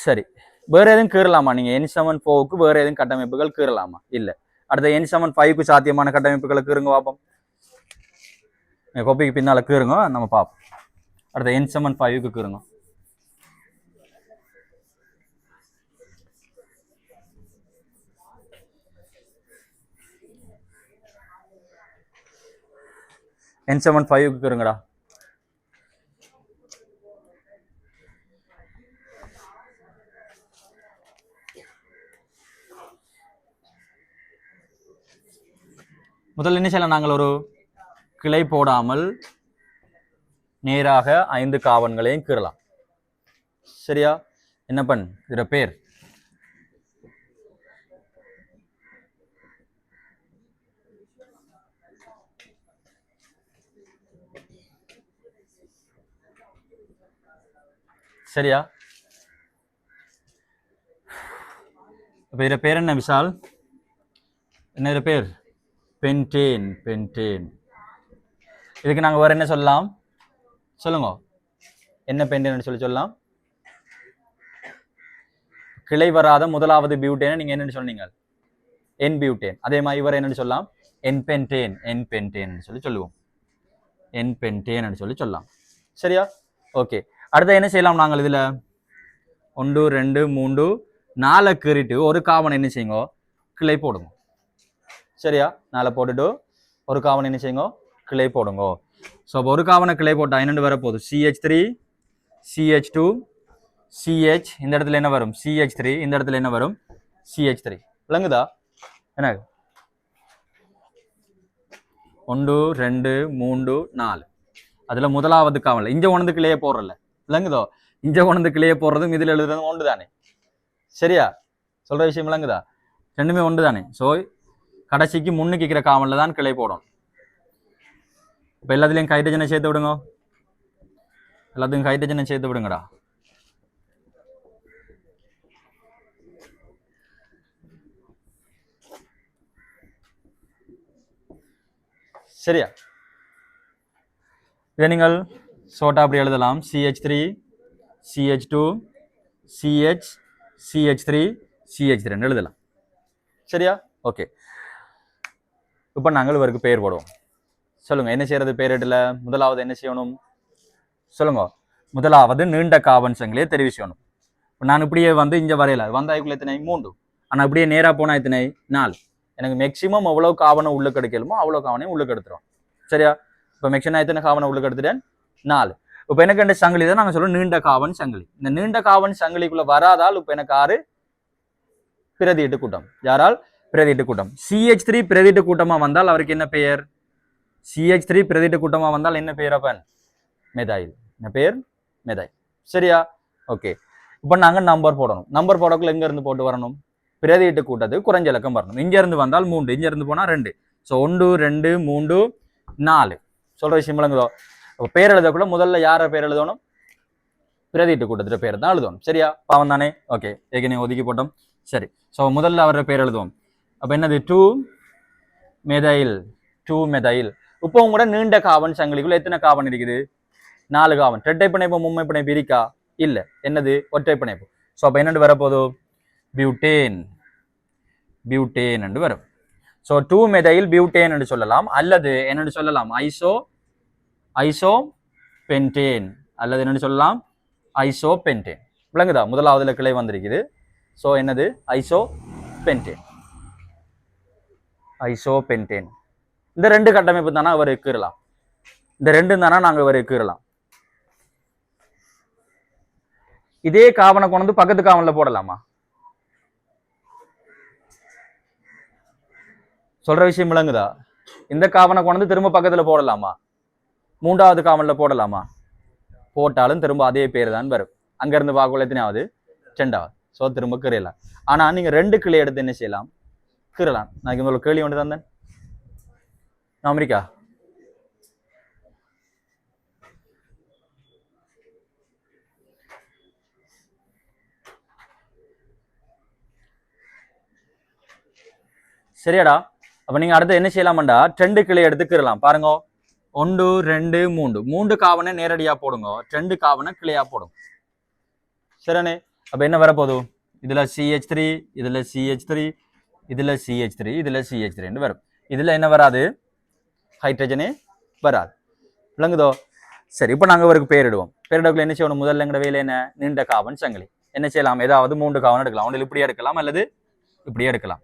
சரி, வேற எதுவும் கீறலாமா நீங்க N74க்கு வேற எதுவும் கட்டமைப்புகள் கீறலாமா? இல்ல. அடுத்த N75க்கு சாத்தியமான கட்டமைப்புகளை கீறுங்க பாப்போம். கோப்பைக்கு பின்னால கீறுங்க, நம்ம பார்ப்போம். அடுத்த N75க்கு கீறுங்க. N75க்கு கீறுங்கடா. முதல்ல என்ன செய்யலாம், நாங்கள் ஒரு கிளை போடாமல் நேராக 5 காவன்களையும் கீறலாம். சரியா? என்ன பண் இதோட பேர் சரியா? அப்ப இதோட பேர் என்ன விஷால்? என்ன இதோட பேர்? பென்டேன். பென்டேன். இதுக்கு நாங்கள் வேற என்ன சொல்லலாம் சொல்லுங்க? என்ன பென்டேன் சொல்லலாம்? கிளை வராத முதலாவது பியூட்டேன் நீங்க என்னன்னு சொன்னீங்க? என் பியூட்டேன். அதே மாதிரி இவர் என்னன்னு சொல்லலாம்? என் பென்டேன். என் பென்டேன் சொல்லுவோம். என் பென்டேன் சொல்லலாம். சரியா? ஓகே. அடுத்து என்ன செய்யலாம் நாங்கள் இதுல 1 2 3 4 கீறிட்டு ஒரு காவன் என்ன செய்யுங்க, கிளை போடுங்க. சரியா? 4 போட்டுட்டு ஒரு காவன் என்ன செய்யுங்க, கிளை போடுங்க. ஸோ அப்போ ஒரு காவனை கிளை போட்டா என்னென்னு வரப்போகுது? CH3 CH2 CH, இந்த இடத்துல என்ன வரும்? CH3, இந்த இடத்துல என்ன வரும்? CH3. விளங்குதா? என்ன 1 2 3 4 அதுல முதலாவது காவல் இங்க உணர்ந்து கிளையே போடுறல. விளங்குதோ? இங்க உணர்ந்து கிளையே போடுறதும் இதுல எழுதுறதும் ஒன்று தானே. சரியா? சொல்ற விஷயம் விளங்குதா? ரெண்டுமே ஒன்று தானே. ஸோ கடைசிக்கு முன்னுக்கு இருக்கிற காவல்ல தான் கிளை போடும். இப்போ எல்லாத்துலேயும் ஹைட்ரஜனை சேர்த்து விடுங்க. எல்லாத்துக்கும் ஹைட்ரஜனை சேர்த்து விடுங்கடா. சரியா? இதை நீங்கள் ஷார்ட்டாக அப்படி எழுதலாம். CH3 CH2 CH CH3 CH3 எழுதலாம். சரியா? ஓகே. இப்போ நாங்கள் இவருக்கு பெயர் போடுவோம். சொல்லுங்க என்ன செய்யறது? பெயரிடல முதலாவது என்ன செய்யணும் சொல்லுங்க? முதலாவது நீண்ட காவன் சங்கிலியை தெரிவு செய்யணும். நான் இப்படியே வந்து இங்க வரையல வந்தாய்க்குள்ள எத்தனை 3, ஆனால் இப்படியே நேராக போனால் எத்தனை 4. எனக்கு மேக்சிமம் எவ்வளோ காவனம் உள்ள கிடைக்கலுமோ அவ்வளோ காவனையும் உள்ள எடுத்துரும். சரியா? இப்போ மேக்சிமம் எத்தனை காவனை உள்ள எடுத்துட்டேன்? 4. இப்போ எனக்கு இந்த சங்கிலி தான் நாங்கள் சொல்லுவோம் நீண்ட காவன் சங்கிலி. இந்த நீண்ட காவன் சங்கிலிக்குள்ள வராதால் இப்போ எனக்கு 6 பிரதியீட்டு கூட்டம். யாரால்? பிரதியீட்டு கூட்டம். CH3 பிரதியீட்டு கூட்டமா வந்தால் அவருக்கு என்ன பெயர்? CH3 பிரதியீட்டு கூட்டமா வந்தால் என்ன பெயர்? அப்பன் மெதாயில். என்ன பெயர்? மெதாயில். சரியா? ஓகே. இப்போ நாங்கள் நம்பர் போடணும். நம்பர் போடக்குள்ள எங்க இருந்து போட்டு வரணும்? பிரதியீட்டு கூட்டத்துக்கு குறைஞ்ச இலக்கம் வரணும். இங்க இருந்து வந்தால் 3, இங்க இருந்து போனா 2. ஸோ 1 2 3 4. சொல்ற விஷயம் விளங்குதோ? பேர் எழுதக்குள்ள முதல்ல யார பேர் எழுதணும்? பிரதியீட்டு கூட்டத்துல பேர் தான் எழுதணும். சரியா? பாவம் தானே? ஓகே. ஏற்கனவே ஒதுக்கி போட்டோம். சரி. ஸோ முதல்ல அவர பேர் எழுதுவோம். அப்ப என்னது? 2 மெதைல். 2 மெதைல். இப்போ உங்களோட நீண்ட காவன் சங்கிலிக்குள்ள எத்தனை காவன் இருக்குது? 4 காவன். இரட்டை பிணைப்பு மும்மை பிணைப்பு இருக்கா? இல்ல. என்னது? ஒற்றை பிணைப்பு. ஸோ அப்ப என்னென்று வரப்போகுது? பியூட்டேன். பியூட்டேன் என்று வரும். ஸோ 2 மெதைல் பியூட்டேன் என்று சொல்லலாம். அல்லது என்னென்று சொல்லலாம்? Iso pentane. அல்லது என்னென்னு சொல்லலாம்? Iso pentane. விளங்குதா? முதலாவதுல கிளை வந்திருக்குது. ஸோ என்னது? Iso pentane. Iso pentane. இந்த 2 கட்டமைப்பு தானே அவர் கீறலாம். இந்த 2 தானே நாங்கள் அவர் கீறலாம். இதே காவனை கொண்டு வந்து பக்கத்து காவன்ல போடலாமா? சொல்ற விஷயம் விளங்குதா? இந்த காவனை கொண்டு வந்து திரும்ப பக்கத்துல போடலாமா? 3வது காவன்ல போடலாமா? போட்டாலும் திரும்ப அதே பேர் தான் வரும். அங்க இருந்து பார்க்கல எத்தனாவது? 2வது. ஸோ திரும்ப கீறலாம். ஆனா நீங்க 2 கிளை எடுத்து என்ன செய்யலாம்? கீறலாம். நான் உங்களுக்கு கேள்வி ஒன்று தந்தேன். அமெரிக்கா சரியாடா? அப்ப நீங்க அடுத்து என்ன செய்யலாம்டா? 2 கிளை எடுத்து கீறலாம். பாருங்க 1 2 3 3 காவனை நேரடியா போடுங்க. 2 காவனை கிளையா போடுங்க. சரிண்ணே? அப்ப என்ன வரப்போகுது இதுல CH3 இதுல CH3 இதுல CH3 இதுல CH3 வரும் இதுல என்ன வராது ஹைட்ரஜனே வராது விளங்குதோ சரி இப்போ நாங்க இவருக்கு பேரிடுவோம் பேரிடக்குள்ள என்ன செய்யணும் முதல்ல எங்கட வேலை என்ன நீண்ட கார்பன் சங்கிலி என்ன செய்யலாம் ஏதாவது 3 கார்பன் எடுக்கலாம் ஒன்றில் இப்படி எடுக்கலாம் அல்லது இப்படி எடுக்கலாம்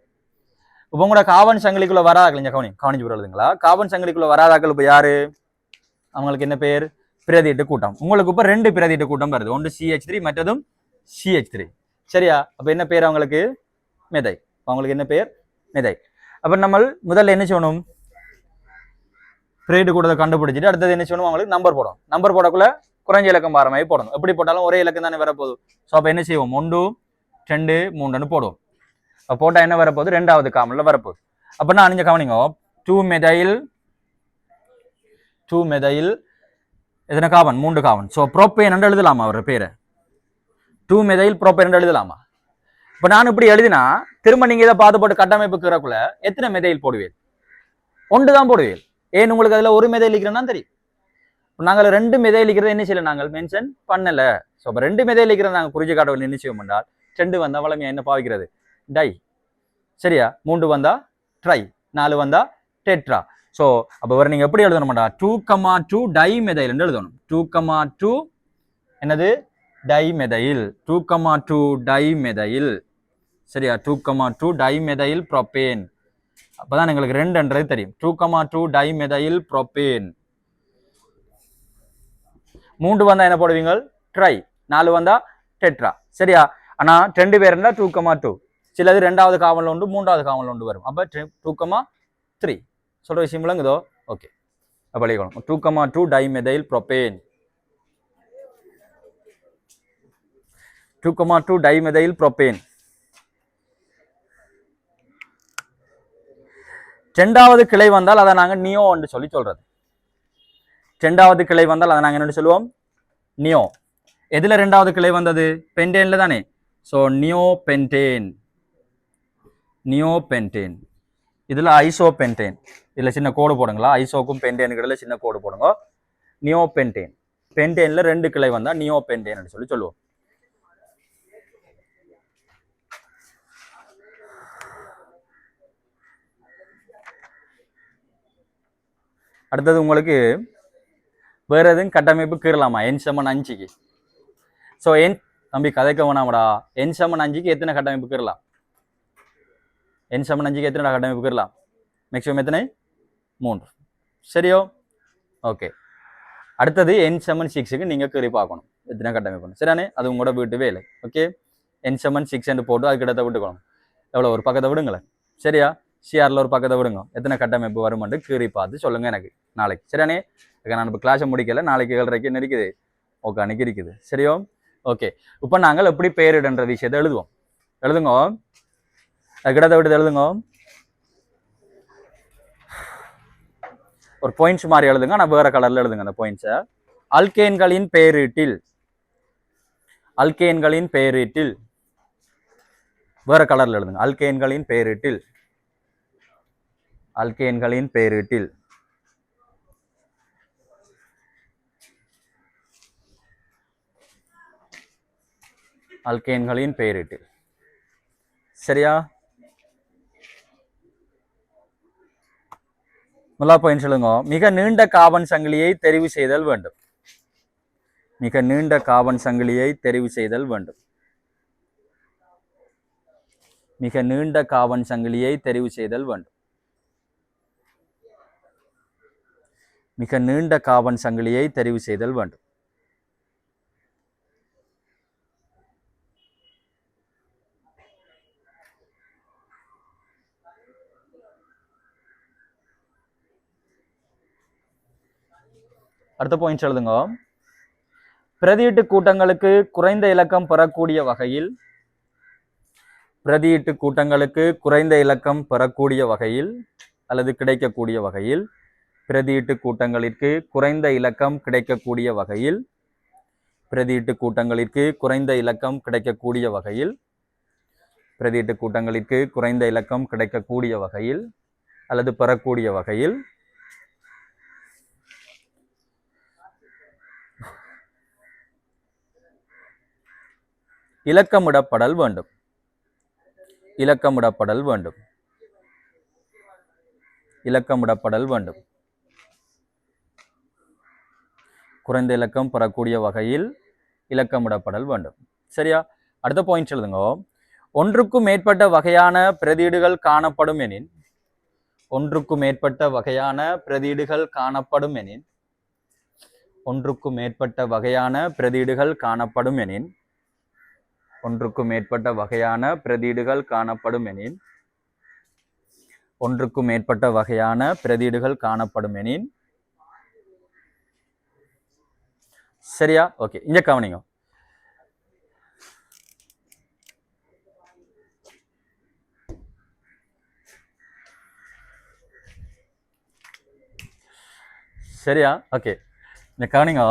இப்போ உங்களோட கார்பன் சங்கிலிக்குள்ள வராதாக்கள் இங்க கவனிச்சு போடுறதுங்களா கார்பன் சங்கிலிக்குள்ள வராதாக்கள் இப்போ யாரு அவங்களுக்கு என்ன பேர் பிரதியிட்டு கூட்டம் உங்களுக்கு இப்போ 2 பிரதியிட்டு கூட்டம் வருது ஒன்று CH3 மற்றதும் CH3 சரியா அப்ப என்ன பேர் அவங்களுக்கு மெதை அவங்களுக்கு என்ன பேர் மெதை அப்ப நம்ம முதல்ல என்ன செய்யணும் பிரதியிட்டு கூட்டத்தை கண்டுபிடிச்சிட்டு அடுத்தது என்ன செய்யணும் அவங்களுக்கு நம்பர் போடும் நம்பர் போடக்குள்ள குறைஞ்ச இலக்கம் பார மாதிரி போடணும் எப்படி போட்டாலும் ஒரே இலக்கம் தானே வரப்போகுது ஸோ அப்போ என்ன செய்வோம் 1 2 3ன்னு போடுவோம் அப்போ போட்டால் என்ன வரப்போகுது 2வது காமனில் வரப்போகுது அப்போ நான் அணிஞ்ச கவனிங்க 2 மெதைல் எத்தனை கார்பன் 3 கார்பன் ஸோ ப்ரோப்பேன் என்று எழுதலாமா அவர் பேரை 2 மெதைல் ப்ரோப்பேன் என்று எழுதலாமா இப்போ நான் இப்படி எழுதினா திரும்ப நீங்க இதை பார்த்து போட்டு கட்டமைப்புக்குறக்குள்ள எத்தனை மெதைல் போடுவீர் 1 தான் போடுவீர் ஏன் உங்களுக்கு அதில் ஒரு மெதைல் இருக்கிறேன்னா தெரியும் நாங்கள் 2 மெதைல் இருக்கிறத என்ன செய்யல நாங்கள் மென்ஷன் பண்ணல ஸோ அப்போ 2 மெதைல் இருக்கிறத நாங்கள் குறிஞ்ச காட்டவில் என்ன செய்வோம் என்றால் 2 வந்தா வளமையா என்ன பாவிக்கிறது டை சரியா 3 வந்தா ட்ரை 4 வந்தா டெட்ரா ஸோ அப்போ வர நீங்க எப்படி எழுதணும்டா 2,2 டை மெதைல் என்று எழுதணும் 2,2 என்னது டை மெதைல் 2,2 டை மெதைல் சரியா 2,2 டை மெதைல் ப்ரோப்பேன் அப்பதான் எங்களுக்கு 2ன்றது தெரியும் 2,2 டை மெதைல் ப்ரோப்பேன் 3 வந்தா என்ன போடுவீங்க ட்ரை 4 வந்தா டெட்ரா சரியா ஆனா 2 பேர் இருந்தா 2,2 சிலது 2வது காவல் உண்டு 3வது காவல் உண்டு வரும் அப்ப 2,3 சொல்ற விஷயம் விளங்குதோ ஓகே அப்ப எழுதிக்கணும் 2,2 dimethyl propane 2,2 dimethyl propane 2வது கிளை வந்தால் அதை நாங்க நியோ என்று சொல்லி சொல்றது 2வது கிளை வந்தால் அதை நாங்க என்ன சொல்லுவோம் நியோ எதுல 2வது கிளை வந்தது பென்டேன்ல தானே ஸோ நியோ பென்டேன் இதுல ஐசோ பென்டேன் இதுல சின்ன கோடு போடுங்களா ஐசோக்கும் பென்டேனுக்கு இடையில சின்ன கோடு போடுங்க நியோ பென்டேன் பென்டேன்ல 2 கிளை வந்தா நியோ பென்டேன் சொல்லி சொல்லுவோம் அடுத்தது உங்களுக்கு வேற எதுவும் கட்டமைப்பு கீறலாமா N7 ஸோ தம்பி கதைக்க வேணாமடா N7 எத்தனை கட்டமைப்பு கீறலாம் N7 எத்தனை கட்டமைப்பு கீறலாம் மேக்ஸிமம் எத்தனை 3 சரியோ ஓகே அடுத்தது N7 நீங்க கீறி பார்க்கணும் எத்தனை கட்டமைப்பு சரியானே அது உங்களோட வீட்டு வேலை ஓகே N7 போட்டு அதுக்கு இடத்த விட்டுக்கணும் எவ்வளோ ஒரு பக்கத்தை விடுங்களேன் சரியா சிஆர்ல ஒரு பக்கத்தை விடுங்க எத்தனை கட்டமைப்பு வருமென்று கீறி பார்த்து சொல்லுங்க எனக்கு நாளைக்கு சரியானே நான் இப்போ கிளாஸை முடிக்கல நாளைக்கு 7:30 என்ன இருக்குது ஓகே அன்னைக்கு இருக்குது சரியோ ஓகே இப்போ நாங்கள் எப்படி பெயரிடுன்ற விஷயத்தை எழுதுங்க கிடத்தை விட்டு எழுதுங்க ஒரு பாயிண்ட்ஸ் மாதிரி எழுதுங்க நான் வேற கலர்ல எழுதுங்க அந்த பாயிண்ட்ஸை அல்கேன்களின் பெயரீட்டில் வேற கலர்ல எழுதுங்க அல்கேன்களின் பெயரீட்டில் சரியா முதலா பாயிண்ட் சொல்லுங்க மிக நீண்ட கார்பன் சங்கிலியை தெரிவு செய்தல் வேண்டும் மிக நீண்ட கார்பன் சங்கிலியை தெரிவு செய்தல் வேண்டும் மிக நீண்ட கார்பன் சங்கிலியை தெரிவு செய்தல் வேண்டும் மிக நீண்ட கார்பன் சங்கிலியை தெரிவு செய்தல் வேண்டும் அடுத்த பாயிண்ட் எழுதுங்க பிரதியீட்டு கூட்டங்களுக்கு குறைந்த இலக்கம் பெறக்கூடிய வகையில் அல்லது கிடைக்கக்கூடிய வகையில் பிரதியீட்டு கூட்டங்களிற்கு குறைந்த இலக்கம் கிடைக்கக்கூடிய வகையில் அல்லது பெறக்கூடிய வகையில் இலக்கமிடப்படல் வேண்டும். இலக்கமிடப்படல் வேண்டும். இலக்கமிடப்படல் வேண்டும். குறைந்த இலக்கம் பெறக்கூடிய வகையில் இலக்கமிடப்படல் வேண்டும். சரியா? அடுத்த பாயிண்ட் எழுதுங்க. ஒன்றுக்கும் மேற்பட்ட வகையான பிரதியீடுகள் காணப்படும் எனின், ஒன்றுக்கும் மேற்பட்ட வகையான பிரதியீடுகள் காணப்படும் எனின், ஒன்றுக்கும் மேற்பட்ட வகையான பிரதியீடுகள் காணப்படும் எனின், ஒன்றுக்கும் மேற்பட்ட வகையான பிரதியீடுகள் காணப்படும் எனின், ஒன்றுக்கும் மேற்பட்ட வகையான பிரதியீடுகள் காணப்படும் எனின். சரியா? ஓகே, இங்க கவனிங்க. சரியா? ஓகே, இந்த கவனிங்க.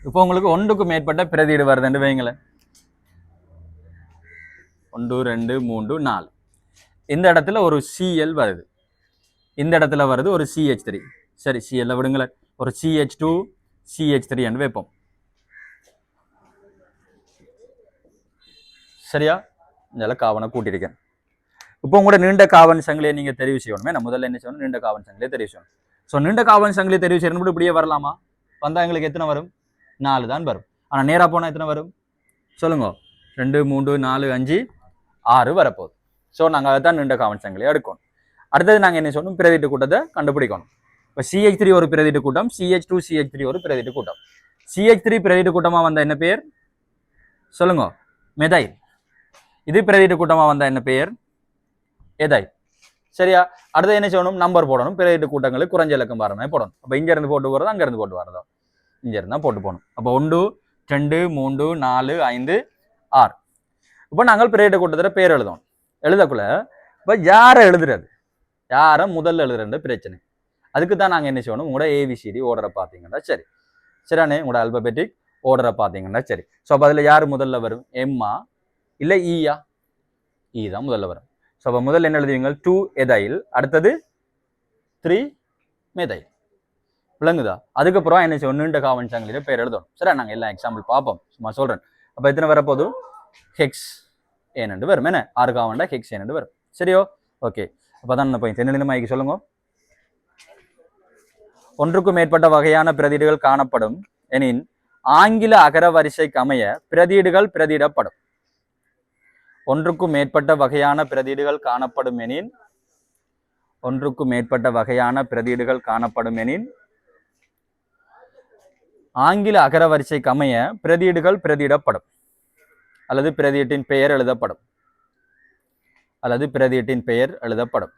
இப்போ உங்களுக்கு ஒன்றுக்கும் மேற்பட்ட பிரதியீடு வருதுன்னு வைங்களேன். 1 2 3 4. இந்த இடத்துல ஒரு Cl வருது, இந்த இடத்துல வருது ஒரு CH3. சரி, Cl விடுங்களேன், ஒரு CH2 CH3 என்று வைப்போம். சரியா? இதெல்லாம் காவனை கூட்டியிருக்கேன். இப்போ உங்களோட நீண்ட காவன் சங்கிலியை நீங்க தெரிவு செய்யணுமே. நான் முதல்ல என்ன செய்யணும், நீண்ட காவன் சங்கிலியை தெரிவு செய்யணும். ஸோ நீண்ட காவன் சங்கிலியை தெரிவு செய்யணும், இப்படியே வரலாமா? வந்தா எங்களுக்கு எத்தனை வரும்? 4 தான் வரும். ஆனா நேரா போனா எத்தனை வரும் சொல்லுங்க? 2 3 4 5 6 வரப்போகுது. ஸோ நாங்கள் அதை தான் நீண்ட காவன் சங்கிலியை எடுக்கணும். அடுத்தது நாங்கள் என்ன சொல்லணும், பிரதிட்டு கூட்டத்தை கண்டுபிடிக்கணும். இப்போ CH3 ஒரு பிரதிட்டு கூட்டம், CH2 CH3 ஒரு பிரதிட்டு கூட்டம். CH3 பிரதிட்டு கூட்டமா வந்த என்ன பேர் சொல்லுங்க? மெதைல். இது பிரதிட்டு கூட்டமா வந்த என்ன பேர்? எதைல். சரியா? அடுத்து என்ன செய்யணும், நம்பர் போடணும். பிரதிட்டு கூட்டங்களுக்கு குறைஞ்ச இலக்கம் வரமே போடணும். அப்போ இங்க இருந்து போட்டு போறதோ அங்க இருந்து போட்டு வரதோ? இங்க இருந்தா போட்டு போகணும். அப்போ 1 2 3 4 5 6. இப்போ நாங்கள் பிரதிட்டு கூட்டத்தில் பேர் எழுதணும். எழுதக்குள்ள இப்போ யாரை எழுதுறது, யாரை முதல்ல எழுதுறது பிரச்சனை. அதுக்கு தான் நாங்கள் என்ன செய்யணும், உங்களோட ABCD ஓர்டரை பார்த்தீங்கன்னா சரி. சரியானே? உங்களோட அல்பபெட்டிக் ஓர்டரை பார்த்தீங்கன்னா சரி. ஸோ அப்போ அதில் யார் முதல்ல வரும்? எம்மா இல்லை ஈயா? ஈ தான் முதல்ல வரும். ஸோ அப்போ முதல்ல என்ன எழுதுவீங்க? 2 எதைல், அடுத்தது 3 மெதைல். விளங்குதா? அதுக்கப்புறம் என்ன செய்யணும், நீண்ட காவன் சங்கிலியில பேர் எழுதணும். சரியா? நாங்கள் எல்லாம் எக்ஸாம்பிள் பார்ப்போம், சும்மா சொல்றேன். அப்போ எத்தனை வரப்போதும்? ஹெக்ஸ் ஏனென்று வரும். என்ன 6 காவன்டா ஹெக்ஸ் ஏனென்று வரும். சரியோ? ஓகே, அப்போ தான் என்ன போய் தென்னிலிருந்து சொல்லுங்க. ஒன்றுக்கும் மேற்பட்ட வகையான பிரதியீடுகள் காணப்படும் எனின் ஆங்கில அகர வரிசைக்கு அமைய பிரதியீடுகள் பிரதியிடப்படும். ஒன்றுக்கும் மேற்பட்ட வகையான பிரதியீடுகள் காணப்படும் எனின், ஒன்றுக்கும் மேற்பட்ட வகையான பிரதியீடுகள் காணப்படும் எனின் ஆங்கில அகர வரிசைக்கு அமைய பிரதியீடுகள் பிரதியிடப்படும், அல்லது பிரதியீட்டின் பெயர் எழுதப்படும், அல்லது பிரதியீட்டின் பெயர் எழுதப்படும்.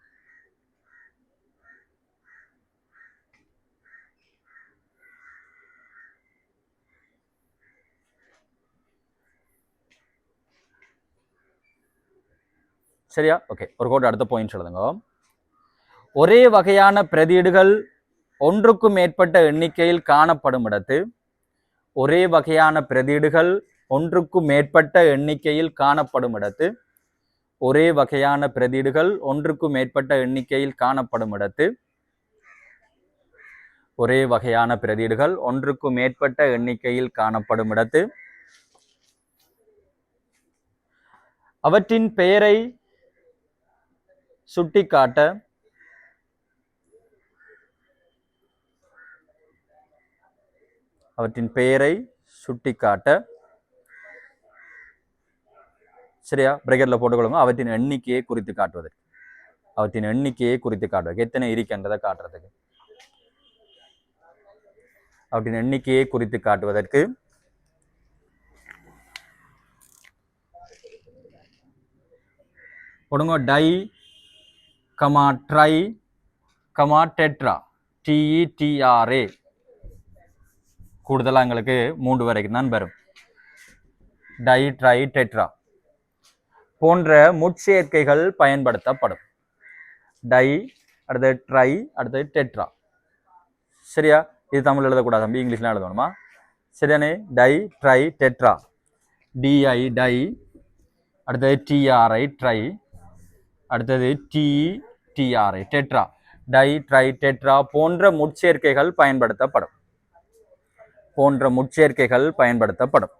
சரியா? ஓகே, ஒரு கோட். அடுத்த பாயிண்ட் எழுதுங்க. ஒரே வகையான பிரதியீடுகள் ஒன்றுக்கும் மேற்பட்ட எண்ணிக்கையில் காணப்படும் இடத்து, ஒரே வகையான பிரதியீடுகள் ஒன்றுக்கும் மேற்பட்ட எண்ணிக்கையில் காணப்படும் இடத்து, ஒரே வகையான பிரதியீடுகள் ஒன்றுக்கும் மேற்பட்ட எண்ணிக்கையில் காணப்படும் இடத்து, ஒரே வகையான பிரதியீடுகள் ஒன்றுக்கும் மேற்பட்ட எண்ணிக்கையில் காணப்படும் இடத்து அவற்றின் பெயரை சுட்டிக்காட்ட அவற்றின் பெயரை சுட்டிக்காட்ட சரியா? பிரகெட்ல போட்டுக்கொள்ளுங்க. அவற்றின் எண்ணிக்கையை குறித்து காட்டுவதற்கு, அவற்றின் எண்ணிக்கையை குறித்து காட்டுவதற்கு, எத்தனை இருக்கின்றதை காட்டுறதுக்கு, அவற்றின் எண்ணிக்கையை குறித்து காட்டுவதற்கு போடுங்க. Di comma tri comma tetra, TETRA. கூடுதலாக எங்களுக்கு 3 வரைக்கும் தான் வரும். டை ட்ரை டெட்ரா போன்ற முட்சேர்க்கைகள் பயன்படுத்தப்படும். டை, அடுத்தது ட்ரை, அடுத்தது டெட்ரா. சரியா? இது தமிழ் எழுதக்கூடாது தம்பி, இங்கிலீஷ்லாம் எழுதணுமா? சரியானே? Di tri tetra, DI di, அடுத்தது TRI ட்ரை, அடுத்தது TETRA tetra. Di tri tetra போன்ற முட்சேர்க்கைகள் பயன்படுத்தப்படும், போன்ற முட்சேர்க்கைகள் பயன்படுத்தப்படும்.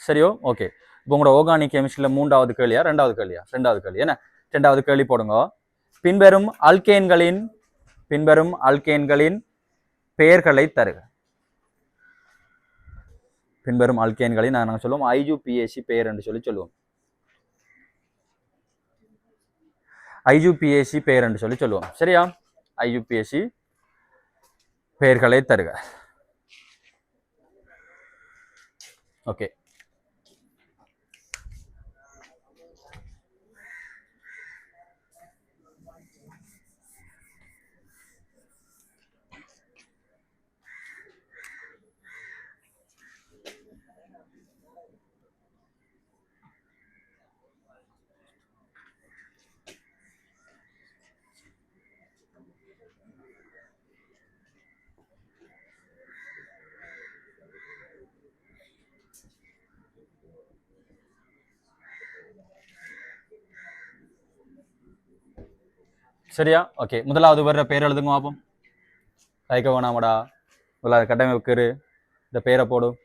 சரியோ ஓகே. இப்போ உங்களோட ஆர்கானிக் கெமிஸ்ட்ரியில் 3வது கேள்வியா 2வது கேள்வியா 2வது கேள்வி என்ன 2வது கேள்வி போடுங்க. பின்வரும் அல்கேன்களின் பெயர்களை தருக. பின்வரும் அல்கேன்களை நாங்கள் சொல்லுவோம் ஐயூபிஏசி பெயர் என்று சொல்லுவோம். ஐயூபிஏசி பெயர் என்று சொல்லுவோம். சரியா? ஐயூபிஏசி பெயர்களை தருக. ஓகே. சரியா? ஓகே. முதலாவது வர்ற பேர் எழுதுங்க பாப்போம். கைக்க வேணாமடா. முதலாவது கட்டமைப்பு இந்த பேரை போடும்.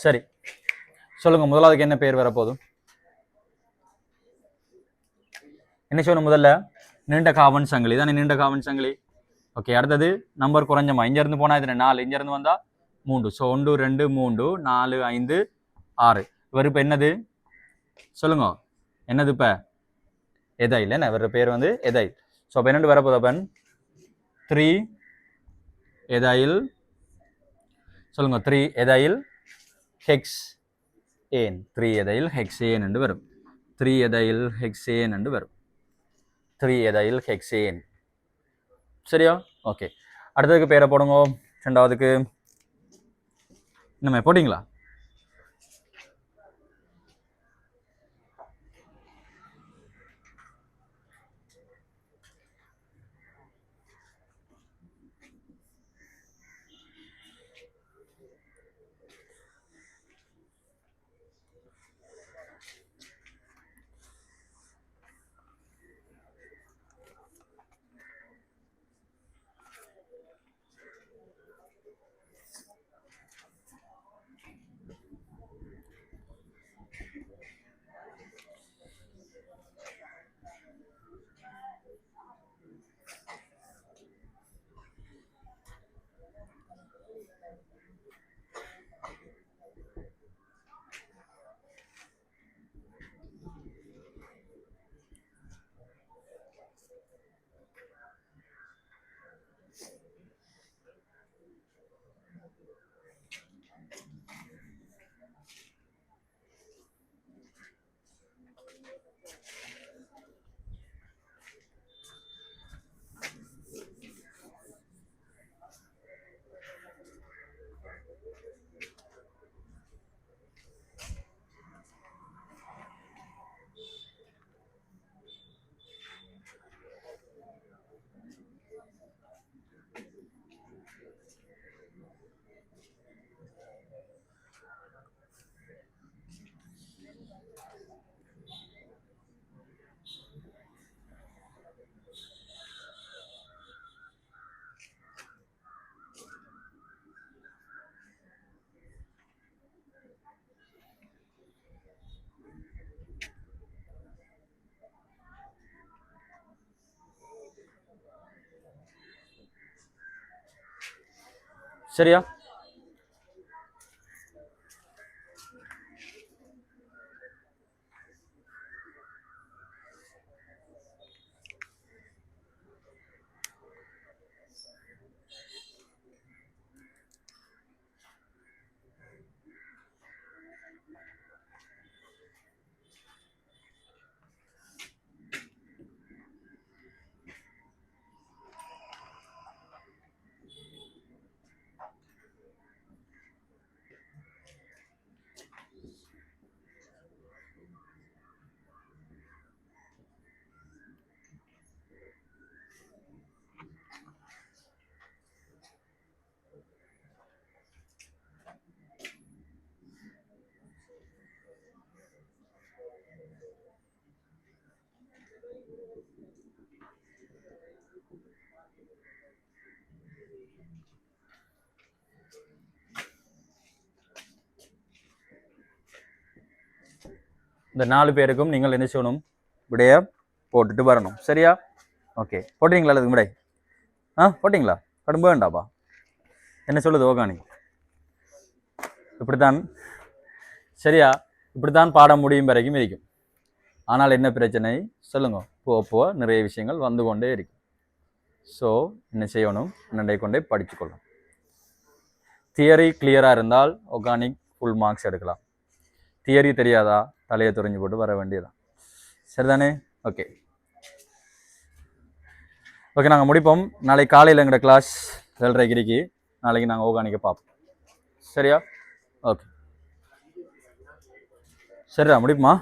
சரி, சொல்லுங்க. முதலாவதுக்கு என்ன பேர் வரப்போதும்? என்ன சொல்லணும்? முதல்ல நீண்ட காவன் சங்கிலி தானே, நீண்ட காவன் சங்கிலி. ஓகே. அடுத்தது நம்பர் குறைஞ்சமா. இங்க இருந்து போனா இது 4, இங்க இருந்து வந்தா 3. ஸோ 1 2 3 4 5 6. இவர் இப்ப என்னது சொல்லுங்க? என்னது இப்ப? எதைல். என்ன இவர பேர் வந்து எதைல். ஸோ அப்ப என்னண்டு வரப்போது? அப்பன் 3 எதைல். சொல்லுங்க. 3 எதைல் ஹெக்ஸ் ஏன். 3 எதைல் ஹெக்ஸேன் என்று வரும். 3 எதைல் ஹெக்ஸேன் என்று வரும். 3 எதைல் ஹெக்ஸேன். சரியா? ஓகே. அடுத்ததுக்கு பேரை போடுங்க. 2வதுக்கு நம்ம போட்டிங்களா? சரியா? இந்த 4 பேருக்கும் நீங்கள் என்ன செய்யணும்? விடைய போட்டுட்டு வரணும். சரியா? ஓகே, போட்டீங்களா? அதுக்கு விடை போட்டிங்களா? கடும்ப வேண்டாப்பா. என்ன சொல்லுது ஓகானிக்? இப்படித்தான். சரியா? இப்படித்தான் பாடம் முடியும் வரைக்கும் இருக்கும். ஆனால் என்ன பிரச்சனை சொல்லுங்க? போக நிறைய விஷயங்கள் வந்து கொண்டே இருக்கும். ஸோ என்ன செய்யணும்? நண்டை கொண்டே படிச்சுக்கொள்ளும். தியரி கிளியராக இருந்தால் ஆர்கானிக் ஃபுல் மார்க்ஸ் எடுக்கலாம். தியரி தெரியாதா? தலையை துறைஞ்சு போட்டு வர வேண்டியதான். சரிதானே? ஓகே ஓகே, நாங்கள் முடிப்போம். நாளைக்கு காலையில் எங்களோட கிளாஸ் 7:30 நாளைக்கு நாங்கள் ஆர்கானிக்கை பார்ப்போம். சரியா? ஓகே, சரிடா, முடிப்போமா?